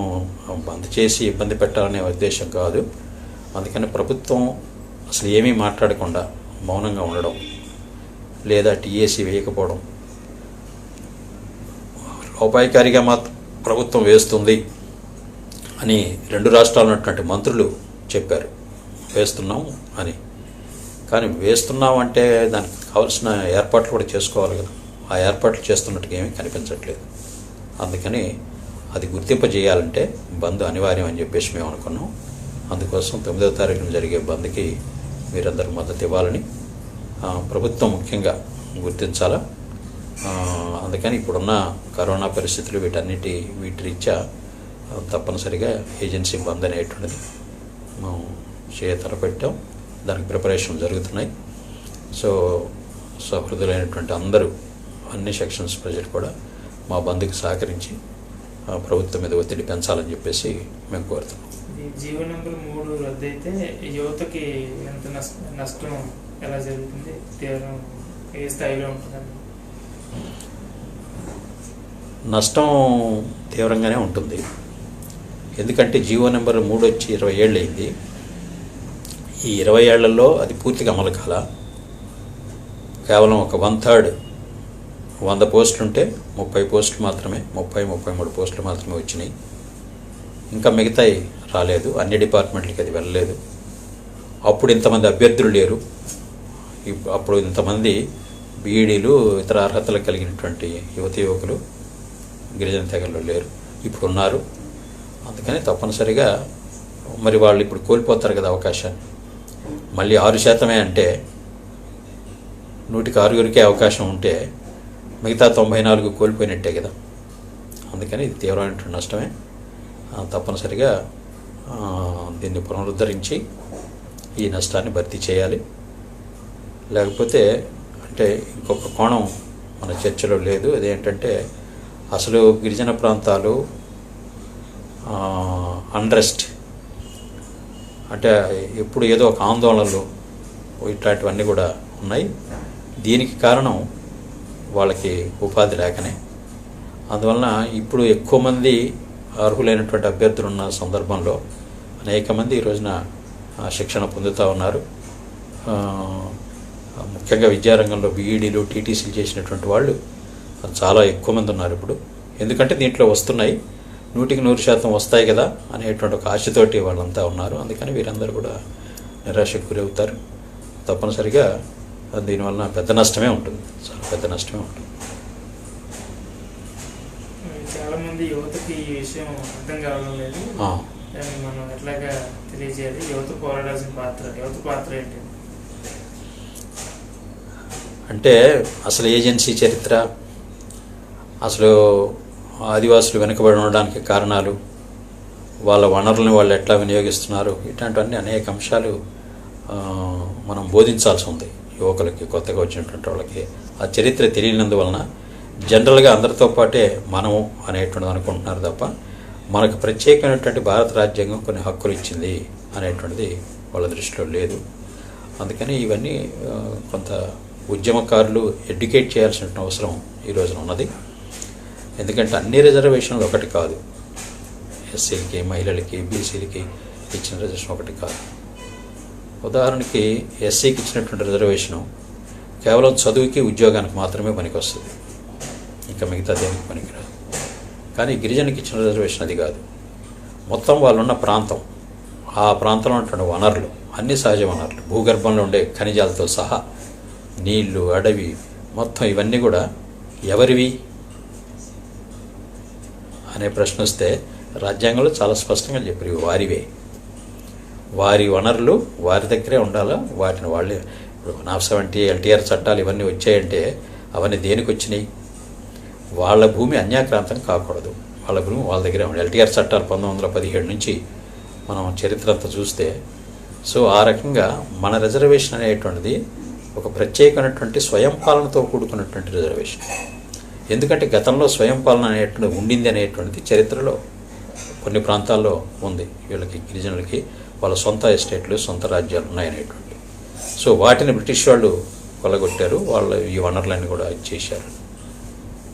బంద్ చేసి ఇబ్బంది పెట్టాలనే ఉద్దేశం కాదు. అందుకని ప్రభుత్వం అసలు ఏమీ మాట్లాడకుండా మౌనంగా ఉండడం, లేదా టీఏసీ వేయకపోవడం, లోపాయికారిగా మాత్రం ప్రభుత్వం వేస్తుంది అని 2 రాష్ట్రాలు ఉన్నటువంటి మంత్రులు చెప్పారు, వేస్తున్నాం అని. కానీ వేస్తున్నాం అంటే దానికి కావాల్సిన ఏర్పాట్లు కూడా చేసుకోవాలి కదా. ఆ ఏర్పాట్లు చేస్తున్నట్టుగా ఏమీ కనిపించట్లేదు. అందుకని అది గుర్తింపజేయాలంటే బంద్ అనివార్యం అని చెప్పేసి మేము అనుకున్నాం. అందుకోసం 9వ తారీఖున జరిగే బంద్కి మీరందరూ మద్దతు ఇవ్వాలని ప్రభుత్వం ముఖ్యంగా గుర్తించాలా. అందుకని ఇప్పుడున్న కరోనా పరిస్థితులు వీటి రీత్యా తప్పనిసరిగా ఏజెన్సీ బంద్ అనేటువంటిది మేము తలపెట్టాం. దానికి ప్రిపరేషన్ జరుగుతున్నాయి. సో సహృదులైనటువంటి అందరూ, అన్ని సెక్షన్స్ ప్రజలు కూడా మా బంద్కి సహకరించి ప్రభుత్వం మీద ఒత్తిడి పెంచాలని చెప్పేసి మేము కోరుతున్నాం. జీవో నెంబర్ 3 రద్దు అయితే యువతకి ఎంత నష్టం ఎలా జరుగుతుంది, తీవ్రం ఏ స్థాయిలో ఉంటుందండి? నష్టం తీవ్రంగానే ఉంటుంది. ఎందుకంటే జీవో నెంబర్ 3 వచ్చి 20 ఏళ్ళు అయింది. ఈ 20 ఏళ్లలో అది పూర్తిగా అమలు కాల. కేవలం ఒక 1/3 100 పోస్టులు ఉంటే 30 పోస్టులు మాత్రమే, 33 పోస్టులు మాత్రమే వచ్చినాయి. ఇంకా మిగతాయి రాలేదు, అన్ని డిపార్ట్మెంట్లకి అది వెళ్ళలేదు. అప్పుడు ఇంతమంది అభ్యర్థులు లేరు. అప్పుడు ఇంతమంది బీఈడీలు, ఇతర అర్హతలు కలిగినటువంటి యువకులు గిరిజన తెగల్లో లేరు. ఇప్పుడు ఉన్నారు. అందుకని తప్పనిసరిగా మరి వాళ్ళు ఇప్పుడు కోల్పోతారు కదా అవకాశాన్ని. మళ్ళీ 6% అంటే 100కి 6 అవకాశం ఉంటే మిగతా 94 కోల్పోయినట్టే కదా. అందుకని ఇది తీవ్రమైనటువంటి నష్టమే. తప్పనిసరిగా దీన్ని పునరుద్ధరించి ఈ నష్టాన్ని భర్తీ చేయాలి. లేకపోతే అంటే ఇంకొక కోణం మన చర్చలో లేదు. అదేంటంటే అసలు గిరిజన ప్రాంతాలు అన్రెస్ట్ అంటే ఎప్పుడు ఏదో ఒక ఆందోళనలు ఇట్లాంటివన్నీ కూడా ఉన్నాయి. దీనికి కారణం వాళ్ళకి ఉపాధి లేకనే. అందువలన ఇప్పుడు ఎక్కువ మంది అర్హులైనటువంటి అభ్యర్థులు ఉన్న సందర్భంలో అనేక మంది ఈ రోజున శిక్షణ పొందుతూ ఉన్నారు. ముఖ్యంగా విద్యారంగంలో బీఈడీలు టీటీసీలు చేసినటువంటి వాళ్ళు చాలా ఎక్కువ మంది ఉన్నారు ఇప్పుడు. ఎందుకంటే దీంట్లో వస్తున్నాయి, 100కి 100% వస్తాయి కదా అనేటువంటి ఒక ఆశతోటి వాళ్ళంతా ఉన్నారు. అందుకని వీరందరూ కూడా నిరాశకు గురవుతారు. తప్పనిసరిగా దీనివల్ల పెద్ద నష్టమే ఉంటుంది, చాలా పెద్ద నష్టమే ఉంటుంది. చాలామంది యువతకి ఈ విషయం అర్థం కావడం లేదు. దాన్ని మనం ఎట్లాగా తెలియజేయాలి? యువత పోరాడాల్సిన యువత పాత్ర ఏంటి? అంటే అసలు ఏజెన్సీ చరిత్ర, అసలు ఆదివాసులు వెనుకబడి ఉండడానికి కారణాలు, వాళ్ళ వనరులను వాళ్ళు ఎట్లా వినియోగిస్తున్నారు, ఇట్లాంటివన్నీ అనేక అంశాలు మనం బోధించాల్సి ఉంది యువకులకి, కొత్తగా వచ్చినటువంటి వాళ్ళకి. ఆ చరిత్ర తెలియనందువలన జనరల్గా అందరితో పాటే మనము అనేటువంటిది అనుకుంటున్నారు తప్ప మనకు ప్రత్యేకమైనటువంటి భారత రాజ్యాంగం కొన్ని హక్కులు ఇచ్చింది అనేటువంటిది వాళ్ళ దృష్టిలో లేదు. అందుకని ఇవన్నీ కొంత ఉద్యమకారులు ఎడ్యుకేట్ చేయాల్సిన అవసరం ఈ రోజున ఉన్నది. ఎందుకంటే అన్ని రిజర్వేషన్లు ఒకటి కాదు. ఎస్సీలకి, మహిళలకి, బీసీలకి ఇచ్చిన రిజర్వేషన్ ఒకటి కాదు. ఉదాహరణకి ఎస్సీకి ఇచ్చినటువంటి రిజర్వేషను కేవలం చదువుకి ఉద్యోగానికి మాత్రమే పనికొస్తుంది, ఇంకా మిగతా దేనికి పనికిరాదు. కానీ గిరిజనకి ఇచ్చిన రిజర్వేషన్ అది కాదు. మొత్తం వాళ్ళున్న ప్రాంతం, ఆ ప్రాంతంలో ఉన్నటువంటి వనరులు, అన్ని సహజ వనరులు, భూగర్భంలో ఉండే ఖనిజాలతో సహా నీళ్లు, అడవి, మొత్తం ఇవన్నీ కూడా ఎవరివి అనే ప్రశ్న వస్తే రాజ్యాంగంలో చాలా స్పష్టంగా చెప్పారు, వారివే. వారి వనరులు వారి దగ్గరే ఉండాలా, వాటిని వాళ్ళే. ఇప్పుడు 70 ఎల్టీఆర్ చట్టాలు ఇవన్నీ వచ్చాయంటే అవన్నీ దేనికి వచ్చినాయి? వాళ్ళ భూమి అన్యాక్రాంతం కాకూడదు, వాళ్ళ భూమి వాళ్ళ దగ్గరే ఉండాలి. ఎల్టీఆర్ చట్టాలు 1917 నుంచి మనం చరిత్ర అంతా చూస్తే, సో ఆ రకంగా మన రిజర్వేషన్ అనేటువంటిది ఒక ప్రత్యేకమైనటువంటి స్వయం పాలనతో కూడుకున్నటువంటి రిజర్వేషన్. ఎందుకంటే గతంలో స్వయం పాలన అనేటువంటిది ఉండింది అనేటువంటిది చరిత్రలో కొన్ని ప్రాంతాల్లో ఉంది. వీళ్ళకి గిరిజనులకి వాళ్ళ సొంత ఎస్టేట్లు, సొంత రాజ్యాలు ఉన్నాయనేటువంటి. సో వాటిని బ్రిటిష్ వాళ్ళు కొల్లగొట్టారు, వాళ్ళు ఈ వనరులన్నీ కూడా ఇచ్చేశారు.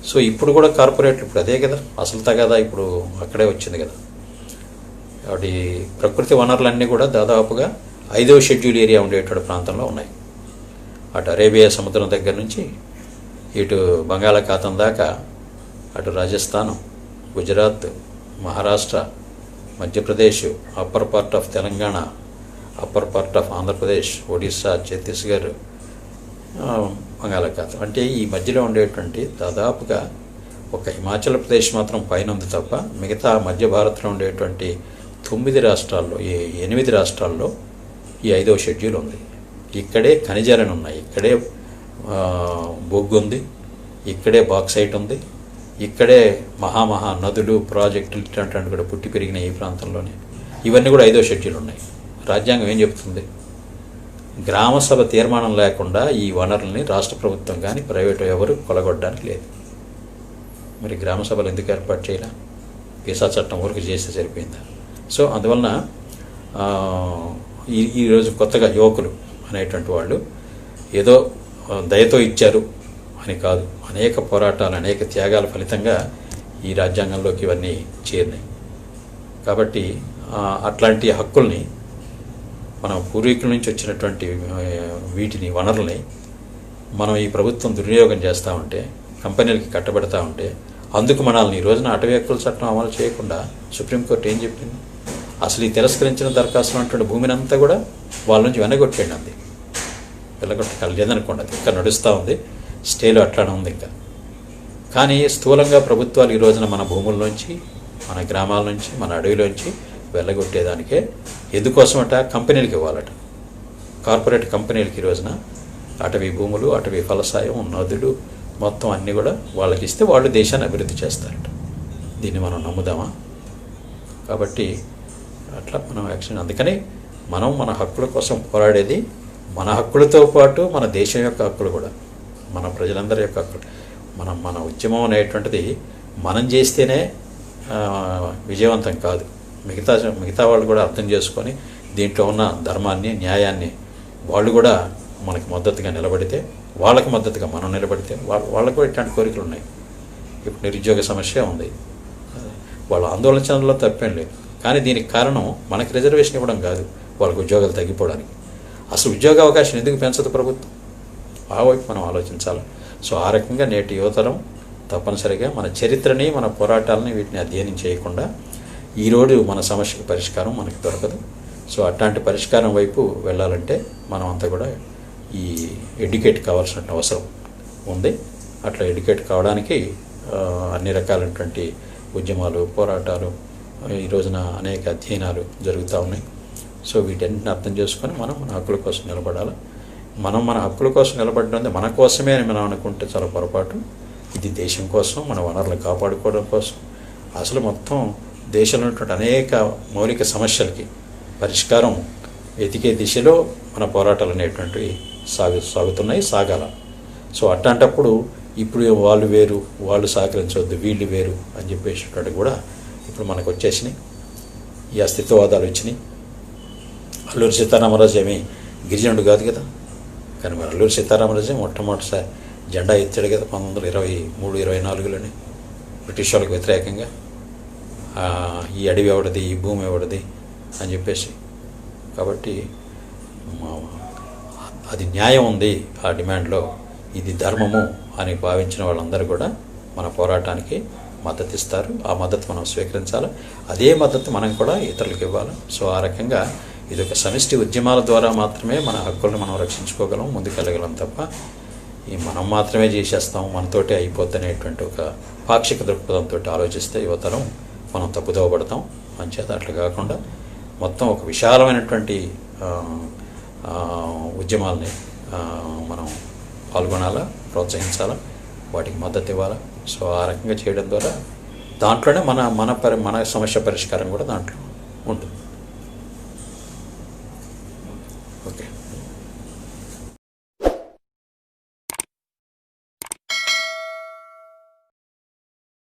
సో ఇప్పుడు కూడా కార్పొరేట్లు ఇప్పుడు అదే కదా అసలు తగదా, ఇప్పుడు అక్కడే వచ్చింది కదా. వాటి ప్రకృతి వనరులన్నీ కూడా దాదాపుగా 5వ షెడ్యూల్ ఏరియా ఉండేటువంటి ప్రాంతంలో ఉన్నాయి. అటు అరేబియా సముద్రం దగ్గర నుంచి ఇటు బంగాళాఖాతం దాకా, అటు Rajasthan, Gujarat, Maharashtra, Madhya Pradesh, upper part of Telangana, upper part of Andhra Pradesh, Odisha, Chhattisgarh, బంగాళాఖాతం. అంటే ఈ మధ్యలో ఉండేటువంటి దాదాపుగా ఒక హిమాచల్ ప్రదేశ్ మాత్రం పైన ఉంది తప్ప మిగతా మధ్య భారత్లో ఉండేటువంటి 9 రాష్ట్రాల్లో, 8 రాష్ట్రాల్లో ఈ 5వ షెడ్యూల్ ఉంది. ఇక్కడే ఖనిజాలను ఉన్నాయి, ఇక్కడే బొగ్గు ఉంది, ఇక్కడే బాక్సైట్ ఉంది, ఇక్కడే మహా నదులు, ప్రాజెక్టులు ఇట్లాంటి కూడా పుట్టి పెరిగిన ఈ ప్రాంతంలోనే ఇవన్నీ కూడా 5వ షెడ్యూల్ ఉన్నాయి. రాజ్యాంగం ఏం చెప్తుంది? గ్రామసభ తీర్మానం లేకుండా ఈ వనరుల్ని రాష్ట్ర ప్రభుత్వం కానీ ప్రైవేటు ఎవరు కొలగొట్టడానికి లేదు. మరి గ్రామసభలు ఎందుకు ఏర్పాటు చేయాల? వీసా చట్టం వరకు చేస్తే సరిపోయిందా? సో అందువలన ఈరోజు కొత్తగా యువకులు అనేటువంటి వాళ్ళు ఏదో దయతో ఇచ్చారు అని కాదు, అనేక పోరాటాలు, అనేక త్యాగాల ఫలితంగా ఈ రాజ్యాంగంలోకి ఇవన్నీ చేరినాయి. కాబట్టి అట్లాంటి హక్కుల్ని మనం పూర్వీకుల నుంచి వచ్చినటువంటి వీటిని, వనరుల్ని మనం ఈ ప్రభుత్వం దుర్వినియోగం చేస్తూ ఉంటే, కంపెనీలకి కట్టబెడతా ఉంటే, అందుకు మనల్ని ఈ రోజున అటవీ హక్కుల చట్టం అమలు చేయకుండా సుప్రీంకోర్టు ఏం చెప్పింది? అసలు ఈ తిరస్కరించిన దరఖాస్తులు ఉన్నటువంటి భూమిని అంతా కూడా వాళ్ళ నుంచి వెనగొట్టేయండి అంది. వెళ్ళగొట్టగల లేదనుకోండి, అది ఇంకా నడుస్తూ ఉంది, స్టేలో అట్లానే ఉంది ఇంకా. కానీ స్థూలంగా ప్రభుత్వాలు ఈ రోజున మన భూముల్లోంచి మన గ్రామాల నుంచి, మన అడవిలోంచి వెళ్ళగొట్టేదానికే. ఎందుకోసమట? కంపెనీలకు ఇవ్వాలట. కార్పొరేట్ కంపెనీలకి ఈ రోజున అటవీ భూములు, అటవీ ఫలసాయం, నదులు మొత్తం అన్నీ కూడా వాళ్ళకి ఇస్తే వాళ్ళు దేశాన్ని అభివృద్ధి చేస్తారట. దీన్ని మనం నమ్ముదామా? కాబట్టి అట్లా మనం యాక్షన్. అందుకని మనం మన హక్కుల కోసం పోరాడేది మన హక్కులతో పాటు మన దేశం యొక్క హక్కులు కూడా, మన ప్రజలందరి యొక్క హక్కులు. మన ఉద్యమం మనం చేస్తేనే విజయవంతం కాదు. మిగతా వాళ్ళు కూడా అర్థం చేసుకొని దీంట్లో ఉన్న ధర్మాన్ని, న్యాయాన్ని వాళ్ళు కూడా మనకి మద్దతుగా నిలబడితే, వాళ్ళకి మద్దతుగా మనం నిలబడితే, వాళ్ళకు కూడా ఇట్లాంటి కోరికలు ఉన్నాయి. ఇప్పుడు నిరుద్యోగ సమస్య ఉంది, వాళ్ళ ఆందోళన చెందడంలో తప్పేం లేదు. కానీ దీనికి కారణం మనకి రిజర్వేషన్ ఇవ్వడం కాదు, వాళ్ళకి ఉద్యోగాలు తగ్గిపోవడానికి. అసలు ఉద్యోగ అవకాశం ఎందుకు పెంచదు ప్రభుత్వం? ఆ వైపు మనం ఆలోచించాలి. సో ఆ రకంగా నేటి యువతరం తప్పనిసరిగా మన చరిత్రని, మన పోరాటాలని, వీటిని అధ్యయనం చేయకుండా ఈరోజు మన సమస్యకు పరిష్కారం మనకి దొరకదు. సో అట్లాంటి పరిష్కారం వైపు వెళ్ళాలంటే మనం అంతా కూడా ఈ ఎడ్యుకేట్ కావాల్సిన అవసరం ఉంది. అట్లా ఎడ్యుకేట్ కావడానికి అన్ని రకాలైనటువంటి ఉద్యమాలు, పోరాటాలు, ఈ రోజున అనేక అధ్యయనాలు జరుగుతూ ఉన్నాయి. సో వీటన్నిటిని అర్థం చేసుకొని మనం మన హక్కుల కోసం నిలబడాలి. మనం మన హక్కుల కోసం నిలబడడం మన కోసమే అని మనం అనుకుంటే చాలా పొరపాటు. ఇది దేశం కోసం, మన వనరులను కాపాడుకోవడం కోసం. అసలు మొత్తం దేశంలో ఉన్నటువంటి అనేక మౌలిక సమస్యలకి పరిష్కారం వెతికే దిశలో మన పోరాటాలు అనేటువంటివి సాగుతున్నాయి, సాగాల. సో అట్లాంటప్పుడు ఇప్పుడు వాళ్ళు వేరు, వాళ్ళు సహకరించవద్దు, వీళ్ళు వేరు అని చెప్పేసినటువంటి కూడా ఇప్పుడు మనకు వచ్చేసినాయి. ఈ అస్తిత్వవాదాలు వచ్చినాయి. అల్లూరి సీతారామరాజు ఏమీ గిరిజనుడు కాదు కదా, కానీ మరి అల్లూరి సీతారామరాజు మొట్టమొదటిసారి జెండా ఎత్తాడు కదా 1923-24లోనే బ్రిటిష్ వాళ్ళకి వ్యతిరేకంగా. ఈ అడవి ఎవడది, ఈ భూమి ఎవడది అని చెప్పేసి. కాబట్టి అది న్యాయం ఉంది ఆ డిమాండ్లో, ఇది ధర్మము అని భావించిన వాళ్ళందరూ కూడా మన పోరాటానికి మద్దతు ఇస్తారు. ఆ మద్దతు మనం స్వీకరించాలి. అదే మద్దతు మనం కూడా ఇతరులకు ఇవ్వాలి. సో ఆ రకంగా ఇది ఒక సమిష్టి ఉద్యమాల ద్వారా మాత్రమే మన హక్కులను మనం రక్షించుకోగలం, ముందుకెళ్ళగలం. తప్ప ఈ మనం మాత్రమే చేసేస్తాం, మనతోటే అయిపోద్దనేటువంటి ఒక పాక్షిక దృక్పథంతో ఆలోచిస్తే యువతరం మనం తప్పుదోవబడతాం. అంచేత అట్లా కాకుండా మొత్తం ఒక విశాలమైనటువంటి ఉద్యమాలని మనం పాల్గొనాలా, ప్రోత్సహించాలా, వాటికి మద్దతు ఇవ్వాలా. సో ఆ రకంగా చేయడం ద్వారా దాంట్లోనే మన సమస్య పరిష్కారం కూడా దాంట్లో ఉంటుంది.